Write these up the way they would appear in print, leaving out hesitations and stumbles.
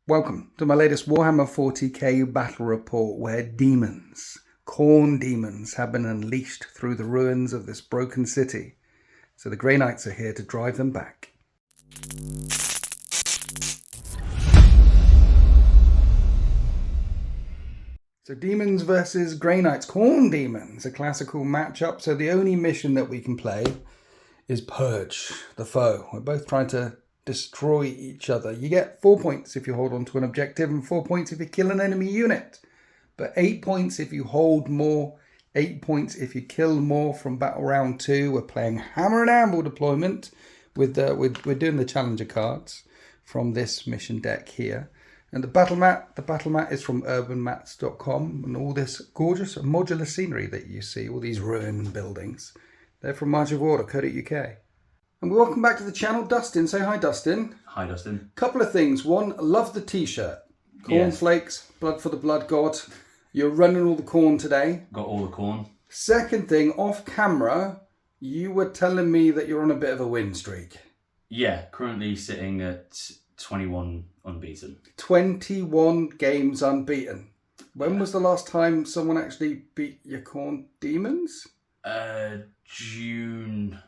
Welcome to my latest Warhammer 40k battle report where demons, Khorne Daemons, have been unleashed through the ruins of this broken city. So the Grey Knights are here to drive them back. So Demons versus Grey Knights. Khorne Daemons, a classical matchup. So the only mission that we can play is Purge the foe. We're both trying to destroy each other. You get 4 points if you hold on to an objective and 4 points if you kill an enemy unit. But 8 points if you hold more, 8 points if you kill more from battle round 2. We're playing Hammer and Anvil deployment we're doing the challenger cards from this mission deck here. And the battle mat is from urbanmats.com, and all this gorgeous modular scenery that you see, all these ruined buildings, they're from marchoforder.co.uk. And welcome back to the channel, Dustin. Say hi, Dustin. Hi, Dustin. Couple of things. One, love the t-shirt. Cornflakes, blood for the blood god. You're running all the corn today. Got all the corn. Second thing, off camera, you were telling me that you're on a bit of a win streak. Yeah, currently sitting at 21 unbeaten. 21 games unbeaten. When was the last time someone actually beat your Khorne Daemons? June.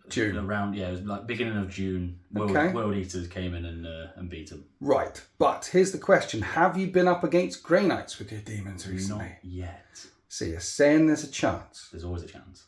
June. It was like beginning of June. World Eaters came in and beat them. Right, but here's the question. Have you been up against Grey Knights with your Demons recently? Not yet. So you're saying there's a chance? There's always a chance.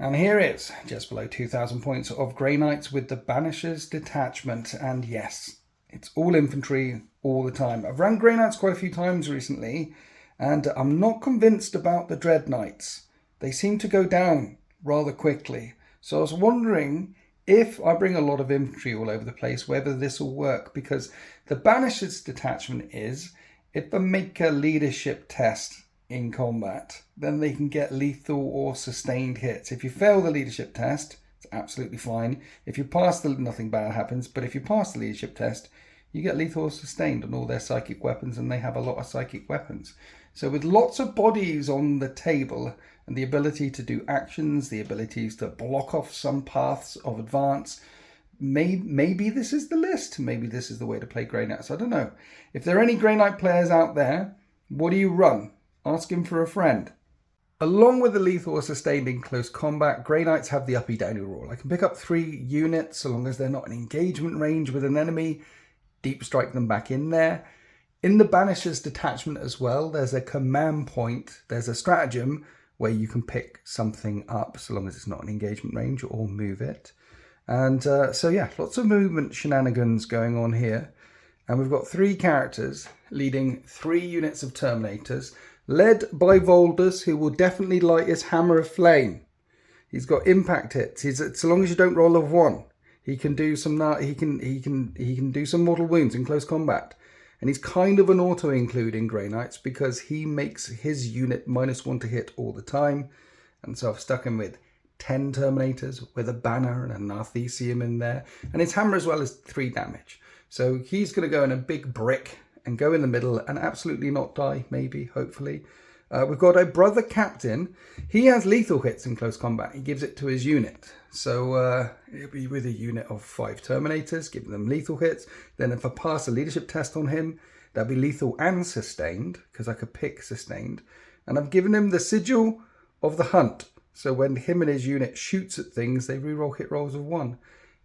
And here is just below 2,000 points of Grey Knights with the Banisher's Detachment. And yes, it's all infantry all the time. I've run Grey Knights quite a few times recently, and I'm not convinced about the Dread Knights. They seem to go down rather quickly. So I was wondering if I bring a lot of infantry all over the place, whether this will work, because the Banisher's Detachment is, if they make a leadership test in combat, then they can get lethal or sustained hits. If you fail the leadership test, it's absolutely fine. If you pass nothing bad happens, but if you pass the leadership test, you get lethal or sustained on all their psychic weapons, and they have a lot of psychic weapons. So with lots of bodies on the table, and the ability to do actions, the abilities to block off some paths of advance, maybe this is the list. Maybe this is the way to play Grey Knights. I don't know. If there are any Grey Knight players out there, what do you run? Ask him for a friend. Along with the lethal or sustained in close combat, Grey Knights have the uppy-downy rule. I can pick up 3 units so long as they're not in engagement range with an enemy, deep strike them back in there. In the Banisher's Detachment as well, there's a command point, there's a stratagem where you can pick something up so long as it's not in engagement range, or move it. And so yeah, lots of movement shenanigans going on here. And we've got 3 characters leading 3 units of Terminators, led by Voldus, who will definitely light his Hammer of Flame. He's got impact hits. So long as you don't roll a 1, he can do some he can do some mortal wounds in close combat. And he's kind of an auto-include in Grey Knights because he makes his unit -1 to hit all the time. And so I've stuck him with 10 Terminators with a banner and an Arthesium in there. And his hammer as well is 3 damage. So he's going to go in a big brick and go in the middle and absolutely not die, maybe, hopefully. We've got a Brother Captain. He has lethal hits in close combat. He gives it to his unit. So it'll be with a unit of 5 Terminators, giving them lethal hits. Then if I pass a leadership test on him, that'll be lethal and sustained, because I could pick sustained. And I've given him the Sigil of the Hunt. So when him and his unit shoots at things, they reroll hit rolls of 1.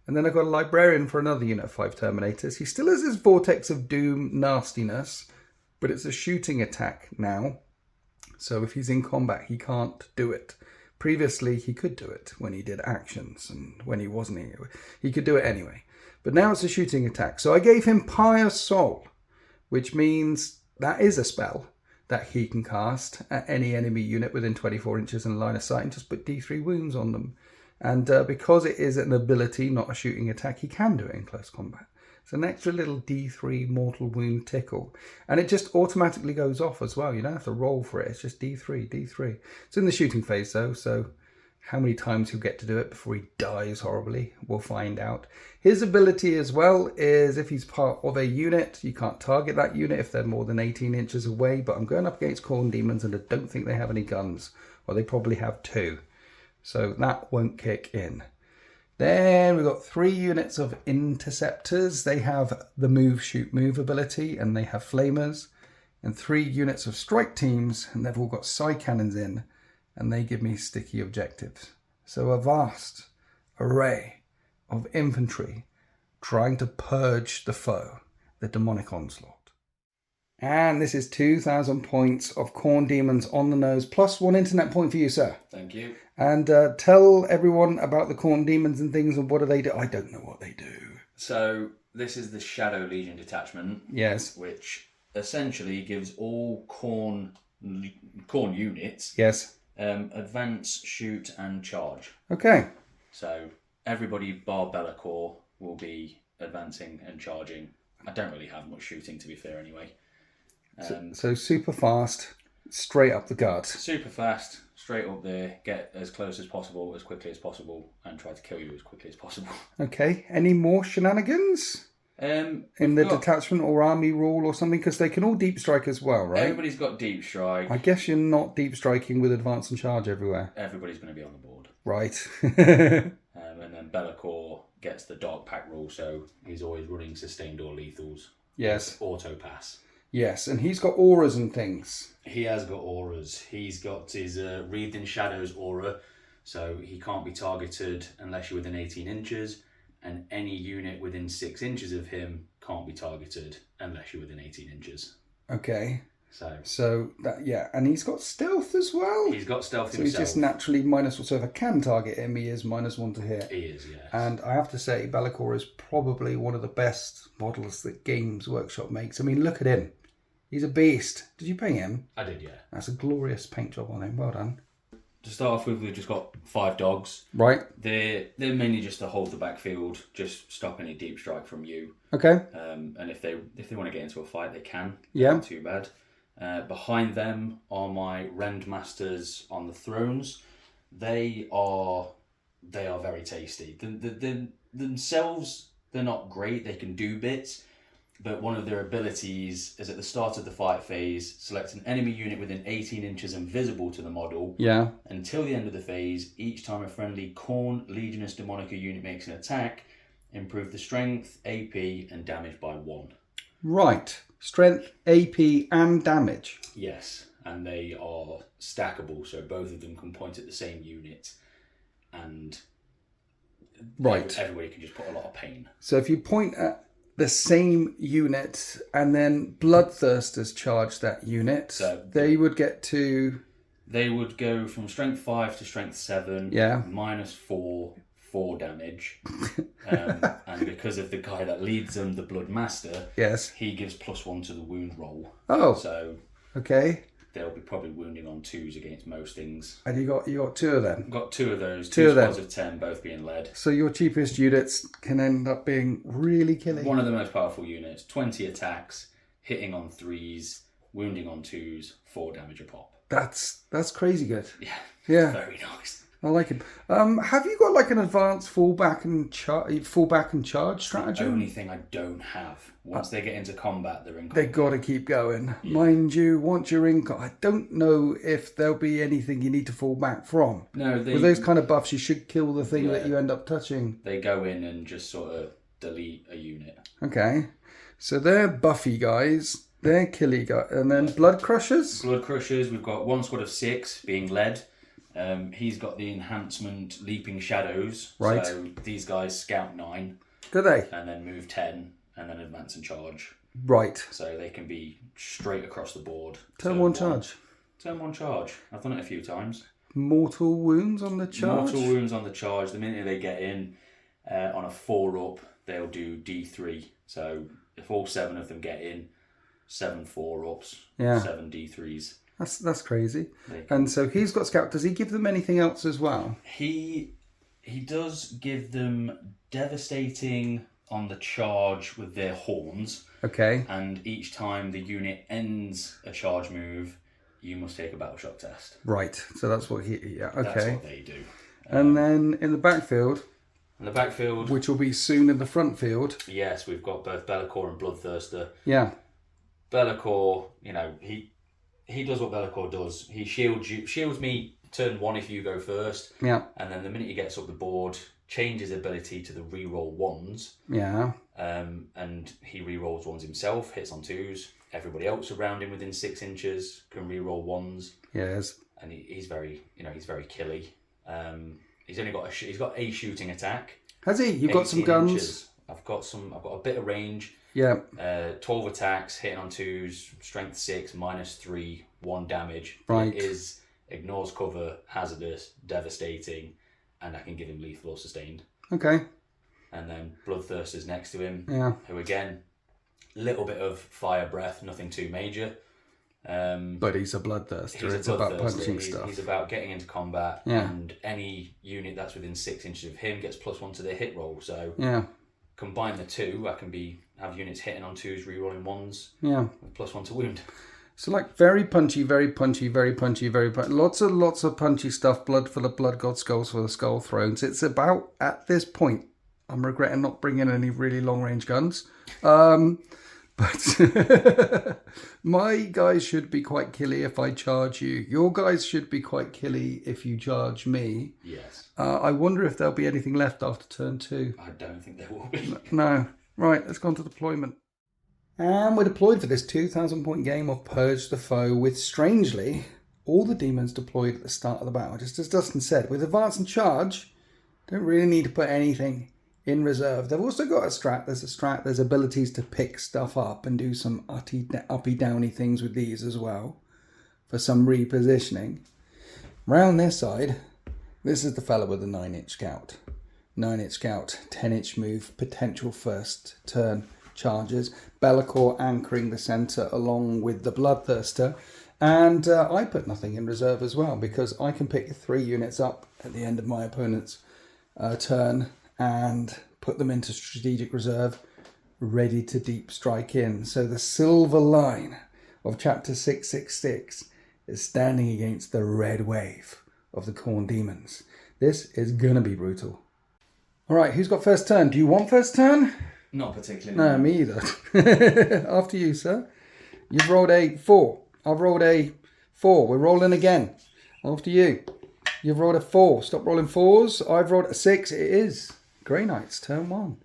And then I've got a Librarian for another unit of 5 Terminators. He still has his Vortex of Doom nastiness, but it's a shooting attack now. So if he's in combat, he can't do it. Previously, he could do it when he did actions, and when he wasn't, he could do it anyway. But now it's a shooting attack. So I gave him Pious Soul, which means that is a spell that he can cast at any enemy unit within 24 inches in line of sight and just put D3 wounds on them. And because it is an ability, not a shooting attack, he can do it in close combat. It's an extra little D3 mortal wound tickle. And it just automatically goes off as well. You don't have to roll for it. It's just D3, D3. It's in the shooting phase though, so how many times he'll get to do it before he dies horribly, we'll find out. His ability as well is if he's part of a unit, you can't target that unit if they're more than 18 inches away. But I'm going up against Khorne Daemons and I don't think they have any guns. Well, they probably have 2. So that won't kick in. Then we've got 3 units of interceptors. They have the move, shoot, move ability, and they have flamers. And 3 units of strike teams, and they've all got side cannons in, and they give me sticky objectives. So a vast array of infantry trying to purge the foe, the demonic onslaught. And this is 2,000 points of Khorne Daemons on the nose, plus 1 internet point for you, sir. Thank you. And tell everyone about the Khorne Daemons and things, and what do they do? I don't know what they do. So this is the Shadow Legion detachment. Yes. Which essentially gives all Khorne units advance, shoot, and charge. Okay. So everybody bar Be'lakor will be advancing and charging. I don't really have much shooting, to be fair, anyway. So super fast, straight up the gut. Super fast, straight up there, get as close as possible, as quickly as possible, and try to kill you as quickly as possible. Okay. Any more shenanigans? In the detachment or army rule or something? Because they can all deep strike as well, right? Everybody's got deep strike. I guess you're not deep striking with advance and charge everywhere. Everybody's going to be on the board. Right. And then Be'lakor gets the dark pack rule, so he's always running sustained or lethals. Yes. Auto pass. Yes, and he's got auras and things. He has got auras. He's got his Wreathed in Shadows aura, so he can't be targeted unless you're within 18 inches, and any unit within 6 inches of him can't be targeted unless you're within 18 inches. Okay. So that, yeah, and he's got stealth as well. He's got stealth so himself. So he's just naturally -1. So if I can target him, he is -1 to hit. He is, yes. And I have to say, Be'lakor is probably one of the best models that Games Workshop makes. I mean, look at him. He's a beast. Did you paint him? I did, yeah. That's a glorious paint job on him. Well done. To start off with, we've just got 5 dogs. Right. They're mainly just to hold the backfield, just stop any deep strike from you. Okay. And if they want to get into a fight, they can. Yeah. Not too bad. Behind them are my Rend Masters on the thrones. They are very tasty. Themselves, they're not great. They can do bits. But one of their abilities is at the start of the fight phase, select an enemy unit within 18 inches and visible to the model. Yeah. Until the end of the phase, each time a friendly Khorne Legionist Demonica unit makes an attack, improve the strength, AP, and damage by 1. Right. Strength, AP, and damage. Yes, and they are stackable, so both of them can point at the same unit, and everybody can just put a lot of pain. So if you point at the same unit and then Bloodthirsters charge that unit, so they would get to... They would go from strength 5 to strength 7, yeah. -4 damage. And because of the guy that leads them, the Blood Master, yes, he gives +1 to the wound roll. Oh, so okay. They'll be probably wounding on 2s against most things. And you got 2 of them. Got 2 of those. 2 squads of 10, both being led. So your cheapest units can end up being really killing. One of the most powerful units. 20 attacks, hitting on 3s, wounding on 2s, 4 damage a pop. That's crazy good. Yeah. Yeah. Very nice. I like him. Have you got like an advanced fallback and charge strategy? The only thing I don't have. Once they get into combat, they're in combat. They've got to keep going. Yeah. Mind you, once you're in I don't know if there'll be anything you need to fall back from. No, with those kind of buffs, you should kill the thing that you end up touching. They go in and just sort of delete a unit. Okay. So they're buffy guys. They're killy guys. And then Blood Crushers? Blood Crushers, we've got 1 squad of 6 being led. He's got the enhancement Leaping Shadows. Right. So these guys scout 9. Do they? And then move 10 and then advance and charge. Right. So they can be straight across the board. Turn 1 charge. Turn 1 charge. I've done it a few times. Mortal wounds on the charge? Mortal wounds on the charge. The minute they get in on a 4-up, they'll do D3. So if all 7 of them get in, 7 4-ups, 7 D3s. That's crazy. And so he's got scout. Does he give them anything else as well? He does give them devastating on the charge with their horns. Okay. And each time the unit ends a charge move, you must take a battle shock test. Right. So that's what okay. That's what they do. And then in the backfield. In the backfield, which will be soon in the front field. Yes, we've got both Be'lakor and Bloodthirster. Yeah. Be'lakor, he does what Be'lakor does. He shields me turn 1 if you go first. Yeah. And then the minute he gets up the board, change his ability to the reroll ones. Yeah. And he rerolls ones himself, hits on 2s. Everybody else around him within 6 inches can reroll 1s. Yes. And he's very, he's very killy. He's only got he's got a shooting attack. Has he? You've got some guns. Inches. I've got a bit of range. Yeah. 12 attacks, hitting on 2s, strength 6, -3, 1 damage. Right. It is ignores cover, hazardous, devastating, and I can give him lethal or sustained. Okay. And then Bloodthirster's next to him. Yeah. Who again, little bit of fire breath, nothing too major. But he's a bloodthirster. It's about punching stuff. He's about getting into combat, Yeah. and any unit that's within 6 inches of him gets +1 to their hit roll. So yeah. Combine the two, I can have units hitting on 2s, rerolling 1s. Yeah. With +1 to wound. So like very punchy, very punchy, very punchy, very punchy. Lots of punchy stuff. Blood for the blood god, skulls for the skull thrones. It's about, at this point, I'm regretting not bringing any really long range guns. But my guys should be quite killy if I charge you. Your guys should be quite killy if you charge me. Yes. I wonder if there'll be anything left after turn 2. I don't think there will be. No. Right, let's go on to deployment. And we're deployed for this 2,000 point game of Purge the Foe with, strangely, all the demons deployed at the start of the battle. Just as Dustin said, with advance and charge, don't really need to put anything in reserve. They've also got a strat. There's abilities to pick stuff up and do some uppy downy things with these as well for some repositioning. Round this side, this is the fella with the 9-inch scout. 9-inch scout, 10-inch move, potential first turn charges. Be'lakor anchoring the centre along with the Bloodthirster. And I put nothing in reserve as well because I can pick 3 units up at the end of my opponent's turn and put them into strategic reserve, ready to deep strike in. So the silver line of chapter 666 is standing against the red wave of the Khorne Daemons. This is going to be brutal. All right, who's got first turn? Do you want first turn? Not particularly. No, me either. After you, sir. You've rolled a 4. I've rolled a 4. We're rolling again. After you. You've rolled a 4. Stop rolling 4s. I've rolled a 6. It is Grey Knights, turn 1.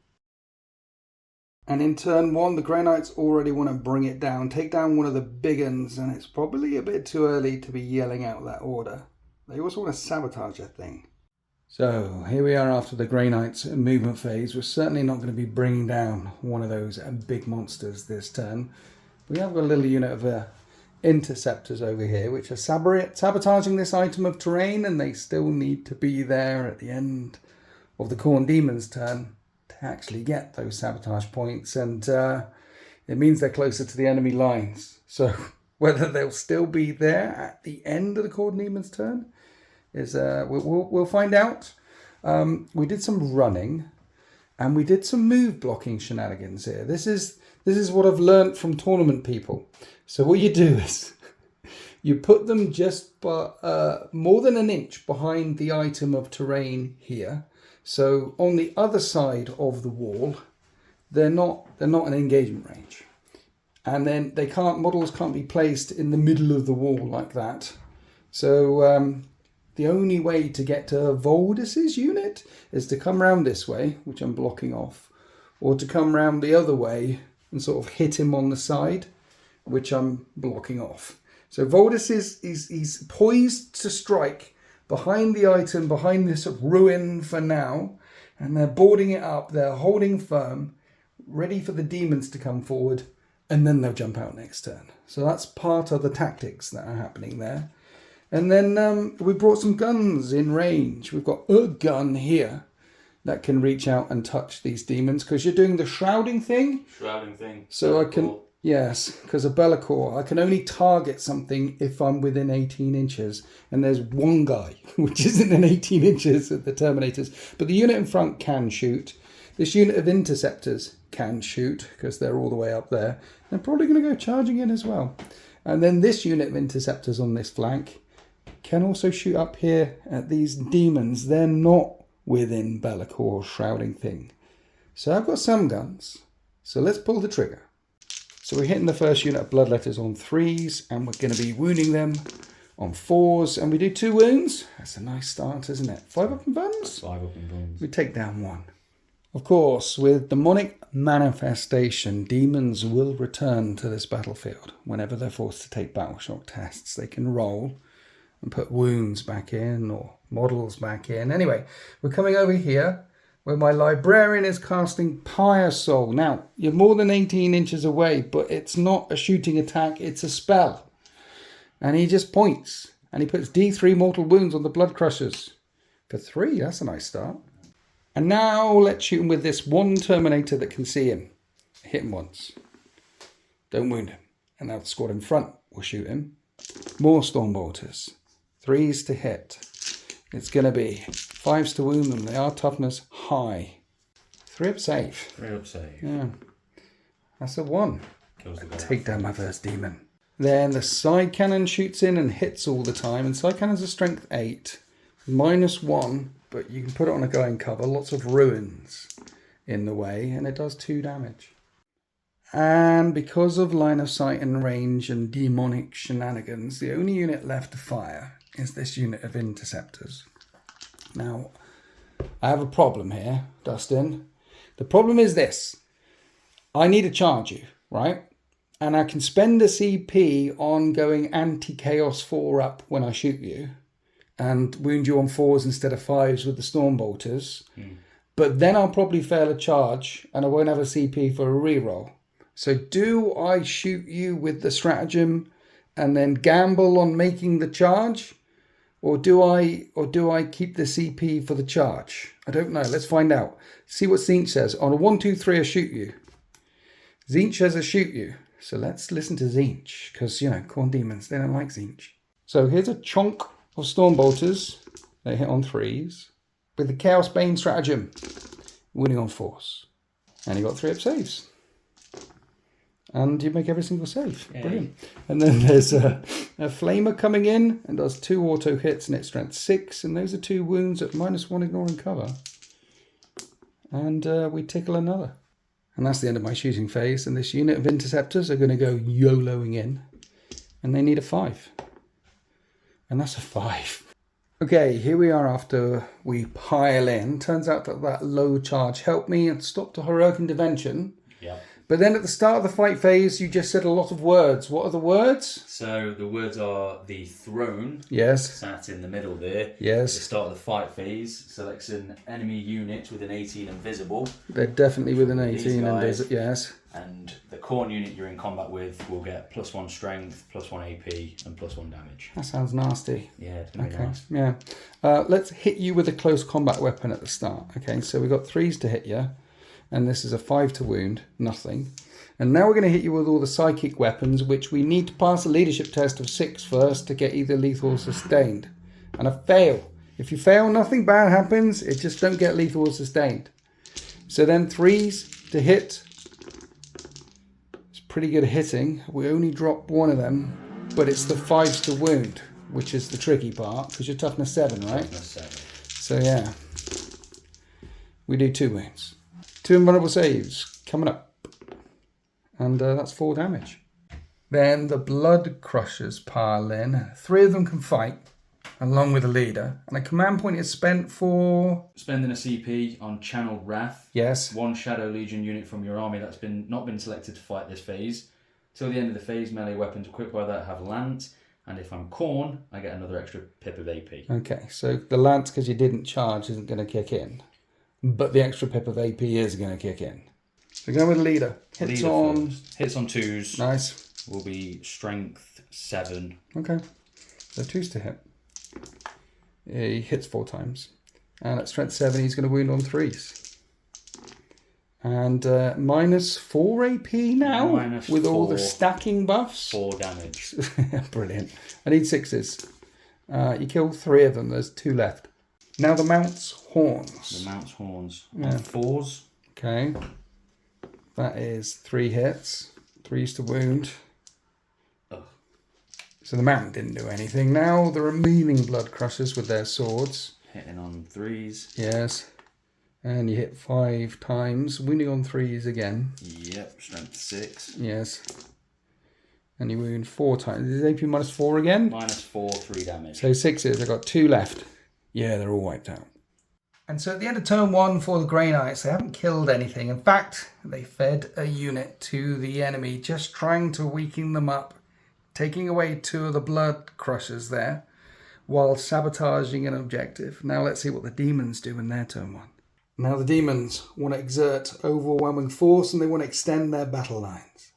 And in turn 1, the Grey Knights already want to bring it down. Take down one of the big uns, and it's probably a bit too early to be yelling out that order. They also want to sabotage that thing. So, here we are after the Grey Knights movement phase. We're certainly not going to be bringing down one of those big monsters this turn. We have got a little unit of interceptors over here, which are sabotaging this item of terrain, and they still need to be there at the end of the Khorne Daemons' turn to actually get those sabotage points, and it means they're closer to the enemy lines. So whether they'll still be there at the end of the Khorne Daemons' turn is we'll find out. We did some running, and we did some move blocking shenanigans here. This is what I've learnt from tournament people. So what you do is you put them just more than an inch behind the item of terrain here. So on the other side of the wall, they're not in engagement range, and then models can't be placed in the middle of the wall like that. So the only way to get to Voldis's unit is to come round this way, which I'm blocking off, or to come round the other way and sort of hit him on the side, which I'm blocking off. So Voldis is poised to strike behind the item, behind this ruin for now, and they're boarding it up, they're holding firm, ready for the demons to come forward, and then they'll jump out next turn. So that's part of the tactics that are happening there. And then we brought some guns in range. We've got a gun here that can reach out and touch these demons, because you're doing the shrouding thing. Shrouding thing. So I can... Yes, because of Be'lakor, I can only target something if I'm within 18 inches. And there's one guy, which isn't in 18 inches of the Terminators. But the unit in front can shoot. This unit of Interceptors can shoot, because they're all the way up there. They're probably going to go charging in as well. And then this unit of Interceptors on this flank can also shoot up here at these demons. They're not within Be'lakor's shrouding thing. So I've got some guns. So let's pull the trigger. So we're hitting the first unit of Bloodletters on 3s, and we're going to be wounding them on 4s, and we do 2 wounds. That's a nice start, isn't it? 5 up and bones? 5 up and bones. We take down 1. Of course, with demonic manifestation, demons will return to this battlefield whenever they're forced to take battle shock tests. They can roll and put wounds back in or models back in. Anyway, we're coming over here where my librarian is casting Pyre Soul. Now, you're more than 18 inches away, but it's not a shooting attack, it's a spell. And he just points, and he puts D3 mortal wounds on the Blood Crushers. For 3, that's a nice start. And now let's shoot him with this one Terminator that can see him. Hit him once. Don't wound him. And now the squad in front will shoot him. More Stormbolters. 3s to hit. It's going to be 5s to wound them. They are toughness high. 3 up save. 3 up save. Yeah. That's a 1. Kills the guy. Take down my first demon. Then the side cannon shoots in and hits all the time. And side cannon's a strength 8. -1, but you can put it on a guy in cover. Lots of ruins in the way. And it does 2 damage. And because of line of sight and range and demonic shenanigans, the only unit left to fire is this unit of interceptors. Now, I have a problem here, Dustin. The problem is this. I need to charge you, right? And I can spend a CP on going anti-chaos 4 up when I shoot you and wound you on 4s instead of 5s with the Stormbolters. But then I'll probably fail a charge and I won't have a CP for a reroll. So do I shoot you with the stratagem and then gamble on making the charge? Or do I keep the CP for the charge? I don't know. Let's find out. See what Zinch says. On a 1, 2, 3, I shoot you. Zinch says I shoot you. So let's listen to Zinch. Because, you know, Khorne Daemons, they don't like Zinch. So here's a chunk of Stormbolters. They hit on 3s. With the Chaos Bane stratagem. Winning on 4s. And you got 3 up saves. And you make every single save. Yay. Brilliant. And then there's a flamer coming in and does 2 auto hits and it's strength 6. And those are 2 wounds at -1 ignoring cover. And we tickle another. And that's the end of my shooting phase. And this unit of interceptors are going to go YOLOing in. And they need a 5. And that's a 5. Okay, here we are after we pile in. Turns out that low charge helped me and stopped a heroic intervention. Yeah. But then at the start of the fight phase, you just said a lot of words. What are the words? So the words are the throne. Yes. Sat in the middle there. Yes. At the start of the fight phase, selects an enemy unit with an 18 invisible. They're definitely with an 18 invisible. Yes. And the Khorne unit you're in combat with will get +1 strength, +1 AP, and +1 damage. That sounds nasty. Yeah, it's going to be nice. Yeah. Let's hit you with a close combat weapon at the start. Okay, so we've got 3s to hit you. And this is a 5 to wound, nothing. And now we're going to hit you with all the psychic weapons, which we need to pass a leadership test of 6 first to get either lethal or sustained. And I fail. If you fail, nothing bad happens. It just don't get lethal or sustained. So then 3s to hit. It's pretty good hitting. We only drop 1 of them, but it's the 5s to wound, which is the tricky part, because you're toughness 7, right? Toughness 7. So yeah, we do 2 wounds. 2 invulnerable saves coming up. And that's 4 damage. Then the Blood Crushers pile in. 3 of them can fight, along with a leader. And a command point is spent for... Spending a CP on Channeled Wrath. Yes. 1 Shadow Legion unit from your army that's not been selected to fight this phase. Till the end of the phase, melee weapons equipped by that have Lance. And if I'm Khorne, I get another extra pip of AP. Okay, so the Lance, because you didn't charge, isn't going to kick in. But the extra pip of AP is going to kick in. So going with leader. Hits on 2s. Nice. Will be strength 7. Okay. So 2s to hit. He hits 4 times. And at strength 7, he's going to wound on 3s. And -4 AP now. With all the stacking buffs. 4 damage. Brilliant. I need 6s. You kill 3 of them. There's 2 left. Now the Mount's Horns. The Mount's Horns. Yeah. On 4s. Okay. That is 3 hits. 3s to wound. Ugh. So the Mount didn't do anything. Now the remaining Blood Crushers with their swords. Hitting on 3s. Yes. And you hit 5 times. Wounding on 3s again. Yep. Strength 6. Yes. And you wound 4 times. Is AP -4 again? -4, 3 damage. So 6s. I've got 2 left. Yeah, they're all wiped out. And so at the end of turn 1 for the Grey Knights, they haven't killed anything. In fact, they fed a unit to the enemy, just trying to weaken them up, taking away 2 of the blood crushers there, while sabotaging an objective. Now let's see what the demons do in their turn 1. Now the demons want to exert overwhelming force and they want to extend their battle lines.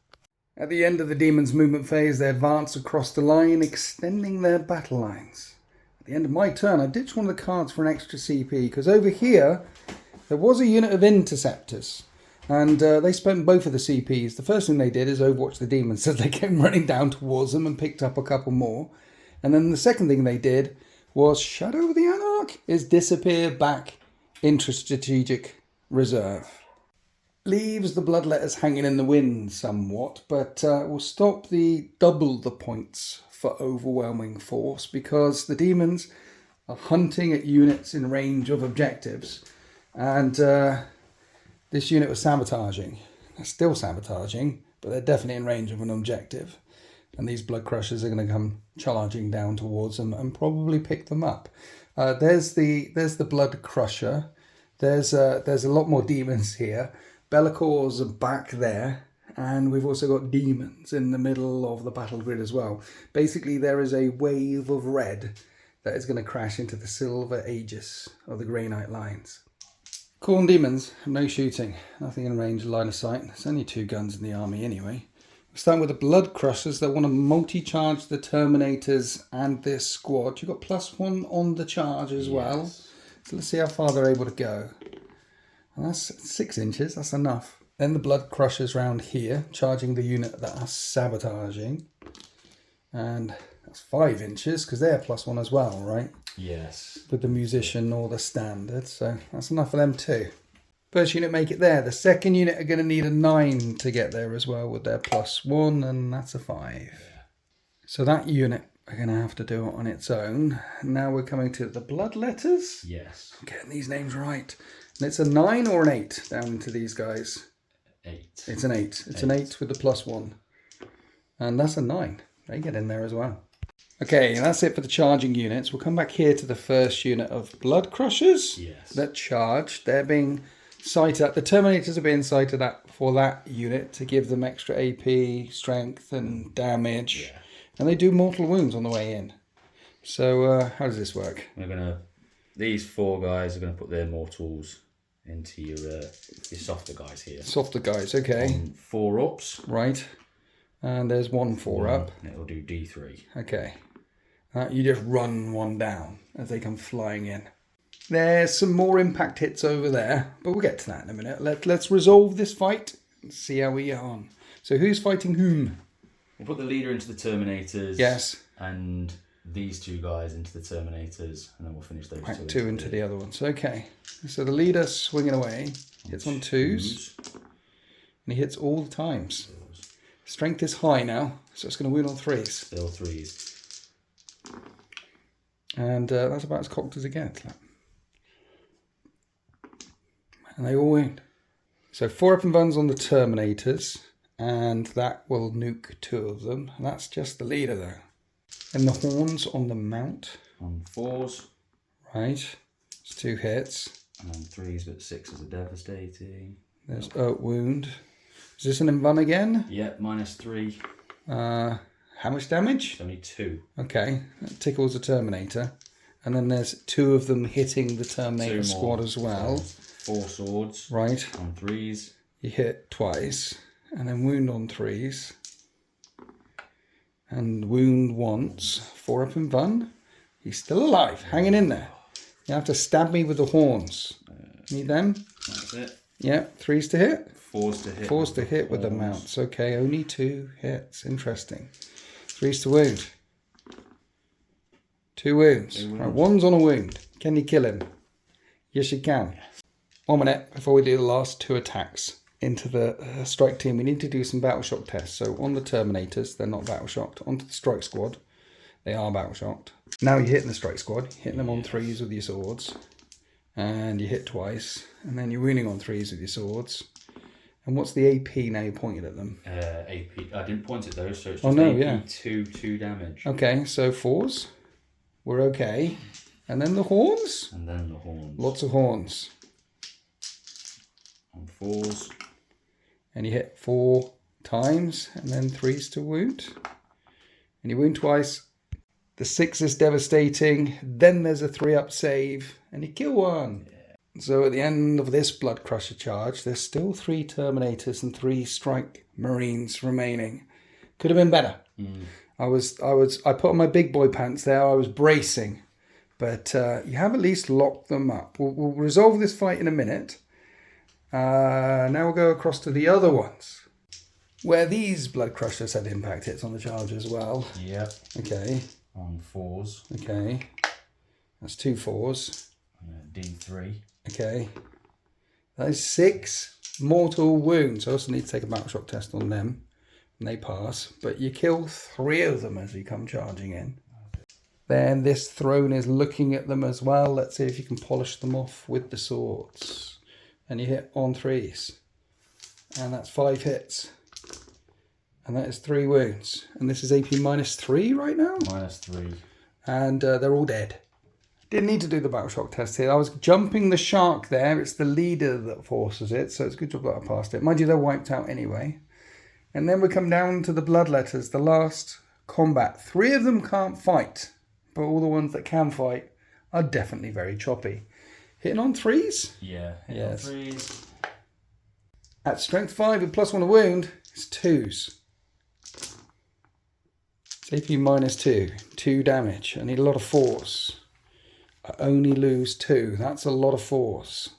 At the end of the demons' movement phase, they advance across the line, extending their battle lines. At the end of my turn, I ditched one of the cards for an extra CP, because over here, there was a unit of interceptors, and they spent both of the CPs. The first thing they did is overwatch the demons, so they came running down towards them and picked up a couple more. And then the second thing they did was Shadow of the Anarch, is disappear back into strategic reserve. Leaves the bloodletters hanging in the wind somewhat, but will stop the double the points for overwhelming force, because the demons are hunting at units in range of objectives, and this unit was sabotaging. They're still sabotaging, but they're definitely in range of an objective, and these blood crushers are going to come charging down towards them and probably pick them up. There's the blood crusher. There's a lot more demons here. Bellicors are back there. And we've also got demons in the middle of the battle grid as well. Basically, there is a wave of red that is going to crash into the silver aegis of the Grey Knight lines. Khorne Daemons, no shooting, nothing in range, line of sight. There's only 2 guns in the army anyway. We're starting with the Blood Crushers that want to multi-charge the Terminators and this squad. You've got +1 on the charge as well. So let's see how far they're able to go. And that's 6 inches, that's enough. Then the Blood Crushers round here, charging the unit that are sabotaging. And that's 5 inches, because they're +1 as well, right? Yes. With the Musician or the Standard, so that's enough for them too. First unit make it there. The second unit are going to need a 9 to get there as well with their +1, and that's a 5. Yeah. So that unit are going to have to do it on its own. Now we're coming to the Bloodletters. Yes. I'm getting these names right. And it's a 9 or an 8 down to these guys. 8. It's an 8. It's an 8 with the +1. And that's a 9. They get in there as well. Okay, and that's it for the charging units. We'll come back here to the first unit of Blood Crushers. Yes. That charged. They're being sighted at. The Terminators are being sighted at for that unit to give them extra AP, strength and damage. Yeah. And they do mortal wounds on the way in. So how does this work? These 4 guys are going to put their mortals into your softer guys here. Softer guys, okay. 4 ups. Right. And there's 1 4 up. It'll do D3. Okay. You just run 1 down as they come flying in. There's some more impact hits over there, but we'll get to that in a minute. Let's resolve this fight and see how we get on. So who's fighting whom? We'll put the leader into the Terminators. Yes. And these 2 guys into the Terminators, and then we'll finish those 2 into the other ones. Okay. So the leader swinging away, hits on 2s, and he hits all the times. Strength is high now, so it's going to wound on 3s. Still 3s. And that's about as cocked as it gets. And they all wound. So 4 up and runs on the Terminators, and that will nuke 2 of them. And that's just the leader though. And the horns on the mount. On 4s. Right. It's 2 hits. And on 3s, but 6s are devastating. There's wound. Is this an invuln again? Yeah, -3. How much damage? It's only 2. Okay. That tickles the Terminator. And then there's 2 of them hitting the Terminator squad as well. 4 swords. Right. On 3s. You hit twice. And then wound on 3s. And wound once. 4 up and run. He's still alive, hanging in there. You have to stab me with the horns. Need them? That's it. Yeah, 3s to hit. 4s to hit. 4s to hit with the mounts. Okay, only 2 hits. Interesting. 3s to wound. 2 wounds. Right, 1's on a wound. Can you kill him? Yes, you can. 1 minute before we do the last 2 attacks into the strike team. We need to do some battle shock tests. So on the Terminators, they're not battle shocked. Onto the strike squad, they are battle shocked. Now you're hitting the strike squad, hitting them on 3s with your swords, and you hit twice, and then you're wounding on 3s with your swords. And what's the AP now you pointed at them? AP. I didn't point at those, so it's just Oh, no, AP yeah. 2 damage. Okay, so 4s. We're okay. And then the horns? And then the horns. Lots of horns. On 4s. And you hit 4 times, and then 3s to wound. And you wound twice. The 6 is devastating. Then there's a 3-up save, and you kill one. Yeah. So at the end of this Blood Crusher charge, there's still 3 Terminators and 3 Strike Marines remaining. Could have been better. I put on my big boy pants there. I was bracing, but you have at least locked them up. We'll resolve this fight in a minute. Now we'll go across to the other ones, where these Blood Crushers had impact hits on the charge as well. Yep. Okay. On 4s. Okay. That's 2 4s. D3. Okay. That is 6 mortal wounds. I also need to take a battle shock test on them. And they pass. But you kill 3 of them as you come charging in. Then this throne is looking at them as well. Let's see if you can polish them off with the swords. And you hit on 3s. And that's 5 hits. And that is 3 wounds. And this is AP -3 right now? -3. And they're all dead. Didn't need to do the battle shock test here. I was jumping the shark there. It's the leader that forces it. So it's a good job that I passed it. Mind you, they're wiped out anyway. And then we come down to the Bloodletters, the last combat. 3 of them can't fight. But all the ones that can fight are definitely very choppy. Hitting on 3s? Yeah, yes. On 3s. At strength 5 with +1 a wound, it's 2s. It's AP -2. 2 damage. I need a lot of 4s. I only lose 2. That's a lot of 4s.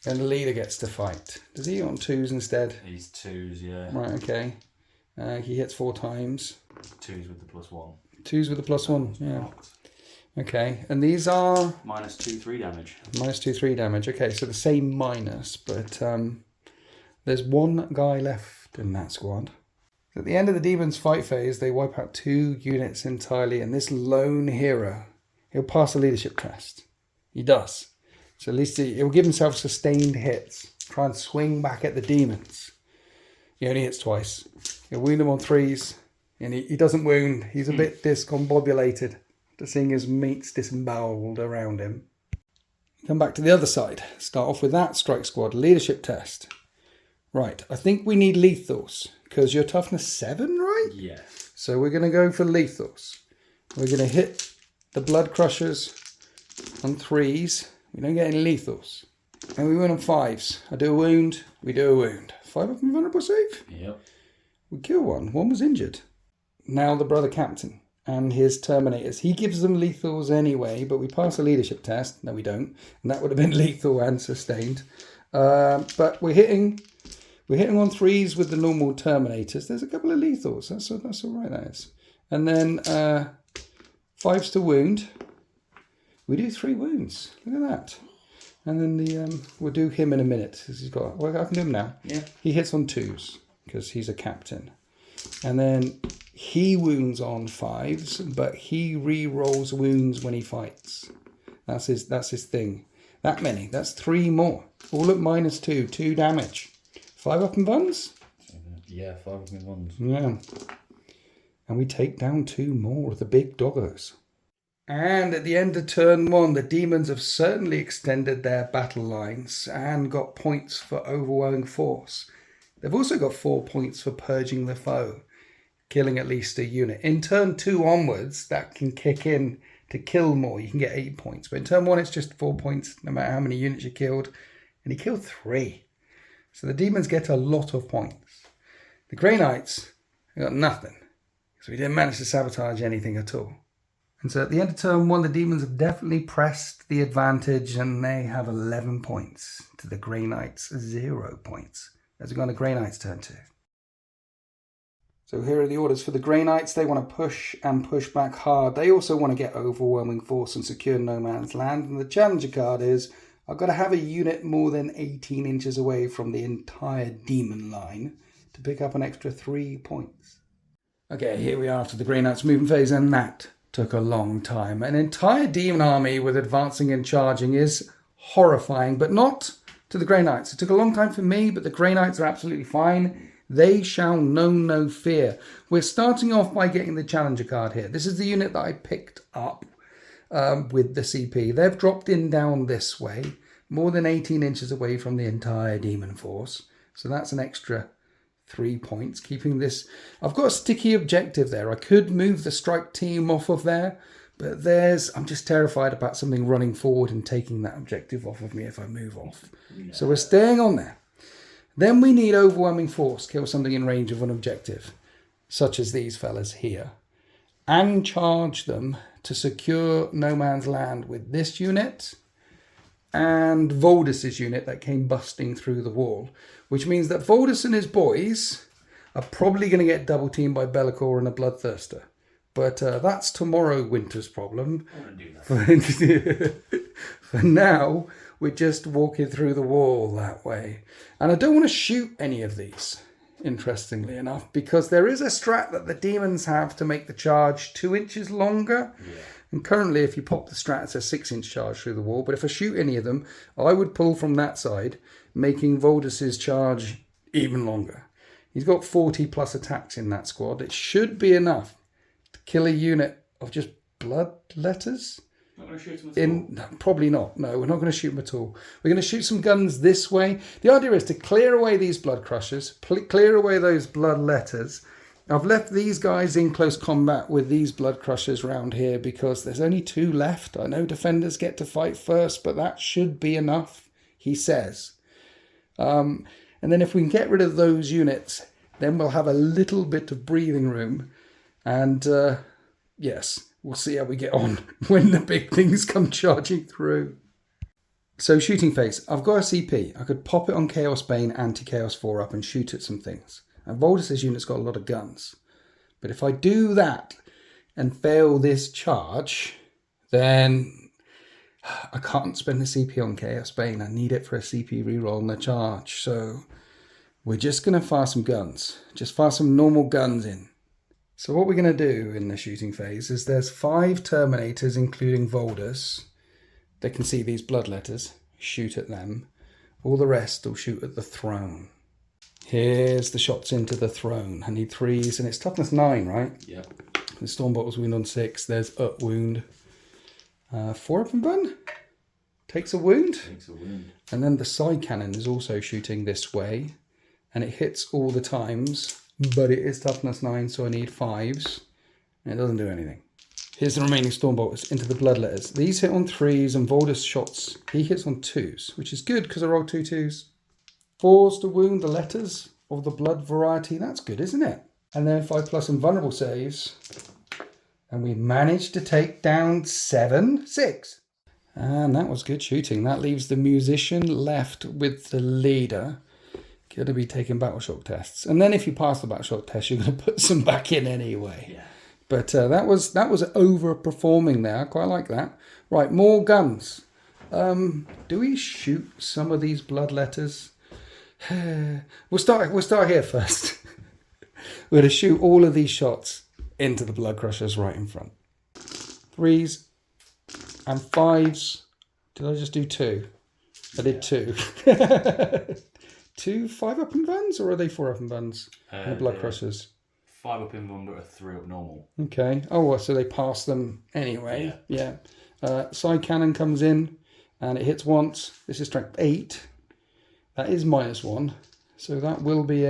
And the leader gets to fight. Does he on 2s instead? He's 2s, yeah. Right, okay. He hits 4 times. 2s with the +1. 2s with the +1, yeah. Okay, and these are? -2, 3 damage. -2, 3 damage. Okay, so the same minus, but there's 1 guy left in that squad. At the end of the Demon's fight phase, they wipe out 2 units entirely, and this lone hero, he'll pass a leadership test. He does. So at least he'll give himself sustained hits. Try and swing back at the Demons. He only hits twice. He'll wound them on 3s, and he doesn't wound. He's a bit discombobulated to seeing his mates disemboweled around him. Come back to the other side. Start off with that strike squad leadership test. Right, I think we need lethals because you're toughness 7, right? Yeah. So we're going to go for lethals. We're going to hit the Blood Crushers on 3s. We don't get any lethals. And we win on 5s. I do a wound, we do a wound. 5 up and vulnerable save? Yep. We kill one. 1 was injured. Now the Brother Captain and his Terminators. He gives them lethals anyway, but we pass a leadership test. No, we don't. And that would have been lethal and sustained. But we're hitting on 3s with the normal Terminators. There's a couple of lethals. That's all right, that is. And then 5s to wound. We do 3 wounds. Look at that. And then we'll do him in a minute. Because he's got. Well, I can do him now. Yeah. He hits on 2s because he's a captain. And then he wounds on 5s, but he re-rolls wounds when he fights. That's his thing. That many. That's 3 more. All at -2. 2 damage. 5 up and buns? Yeah, 5 up and buns. Yeah. And we take down 2 more of the big doggos. And at the end of turn 1, the Demons have certainly extended their battle lines and got points for overwhelming force. They've also got 4 points for purging the foe, killing at least a unit. In turn 2 onwards, that can kick in to kill more. You can get 8 points. But in turn 1, it's just 4 points, no matter how many units you killed. And he killed 3. So the Demons get a lot of points. The Grey Knights got nothing. So we didn't manage to sabotage anything at all. And so at the end of turn 1, the Demons have definitely pressed the advantage and they have 11 points to the Grey Knights' 0 points. As we go on to Grey Knights' turn 2. So here are the orders for the Grey Knights. They want to push and push back hard. They also want to get overwhelming force and secure no man's land. And the challenger card is, I've got to have a unit more than 18 inches away from the entire Demon line to pick up an extra 3 points. Okay, here we are after the Grey Knights moving phase, and that took a long time. An entire Demon army with advancing and charging is horrifying, but not to the Grey Knights. It took a long time for me, but the Grey Knights are absolutely fine. They shall know no fear. We're starting off by getting the Challenger card here. This is the unit that I picked up with the CP. They've dropped in down this way, more than 18 inches away from the entire Demon Force. So that's an extra 3 points, keeping this. I've got a sticky objective there. I could move the strike team off of there, but I'm just terrified about something running forward and taking that objective off of me if I move off. No. So we're staying on there. Then we need overwhelming force, kill something in range of an objective, such as these fellas here, and charge them to secure no man's land with this unit and Voldus's unit that came busting through the wall, which means that Voldus and his boys are probably going to get double teamed by Be'lakor and a Bloodthirster. But that's tomorrow Winter's problem. I want to do that. For now, we're just walking through the wall that way. And I don't want to shoot any of these, interestingly enough, because there is a strat that the demons have to make the charge 2 inches longer. Yeah. And currently, if you pop the strat, it's a 6-inch charge through the wall. But if I shoot any of them, I would pull from that side, making Voldus's charge even longer. He's got 40 plus attacks in that squad. It should be enough to kill a unit of just blood letters. Not going to shoot them at all? Probably not. No, we're not going to shoot them at all. We're going to shoot some guns this way. The idea is to clear away these blood crushers, clear away those blood letters. I've left these guys in close combat with these blood crushers round here because there's only 2 left. I know defenders get to fight first, but that should be enough, he says. And then if we can get rid of those units, then we'll have a little bit of breathing room. And yes, we'll see how we get on when the big things come charging through. So shooting phase. I've got a CP. I could pop it on Chaos Bane, anti-Chaos 4 up and shoot at some things. And Voldus's unit's got a lot of guns. But if I do that and fail this charge, then I can't spend the CP on Chaos Bane. I need it for a CP reroll and a charge. So we're just going to fire some guns. Just fire some normal guns in. So what we're going to do in the shooting phase is there's 5 Terminators, including Voldus. They can see these blood letters. Shoot at them. All the rest will shoot at the throne. Here's the shots into the throne. I need 3s, and it's toughness 9, right? Yep. The Stormbolt's wound on 6. There's up wound. 4 up and run. Takes a wound. Takes a wound. And then the side cannon is also shooting this way. And it hits all the times. But it is toughness 9, so I need 5s. And it doesn't do anything. Here's the remaining Stormbolters into the blood letters. These hit on 3s, and Voldus shots, he hits on 2s, which is good because I rolled 2 2s. 4s to wound the letters of the blood variety. That's good, isn't it? And then 5+ invulnerable saves. And we managed to take down 6. And that was good shooting. That leaves the musician left with the leader. Going to be taking battle shock tests. And then if you pass the battle shock test, you're going to put some back in anyway. Yeah. But that was overperforming there. I quite like that. Right, more guns. Do we shoot some of these blood letters? We'll start here first. We're going to shoot all of these shots into the blood crushers right in front. 3s and 5s. Did I just do 2? I did 2. 2 5 up and buns, or are they 4 up and buns? The blood crushers. 5 up in one, but a 3 up normal. Okay. Oh, well, so they pass them anyway. Yeah. Side cannon comes in and it hits once. This is strength 8. That is -1. So that will be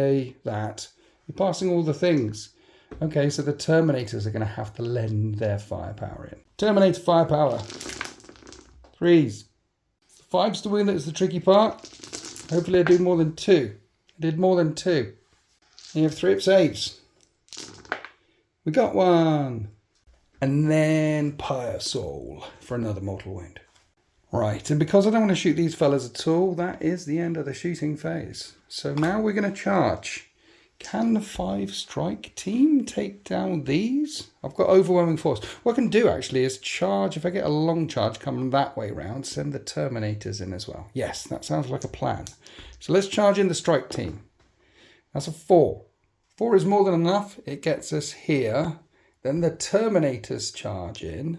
that. You're passing all the things. Okay, so the Terminators are going to have to lend their firepower in. Terminator firepower. 3s. 5s to win, that's the tricky part. Hopefully I do more than 2. I did more than 2. And you have 3 up saves. We got 1. And then Pyre Soul for another mortal wound. Right, and because I don't want to shoot these fellas at all, that is the end of the shooting phase. So now we're going to charge. Can the 5 strike team take down these? I've got overwhelming force. What I can do actually is charge. If I get a long charge coming that way round, send the Terminators in as well. Yes, that sounds like a plan. So let's charge in the strike team. That's a 4. 4 is more than enough. It gets us here. Then the Terminators charge in.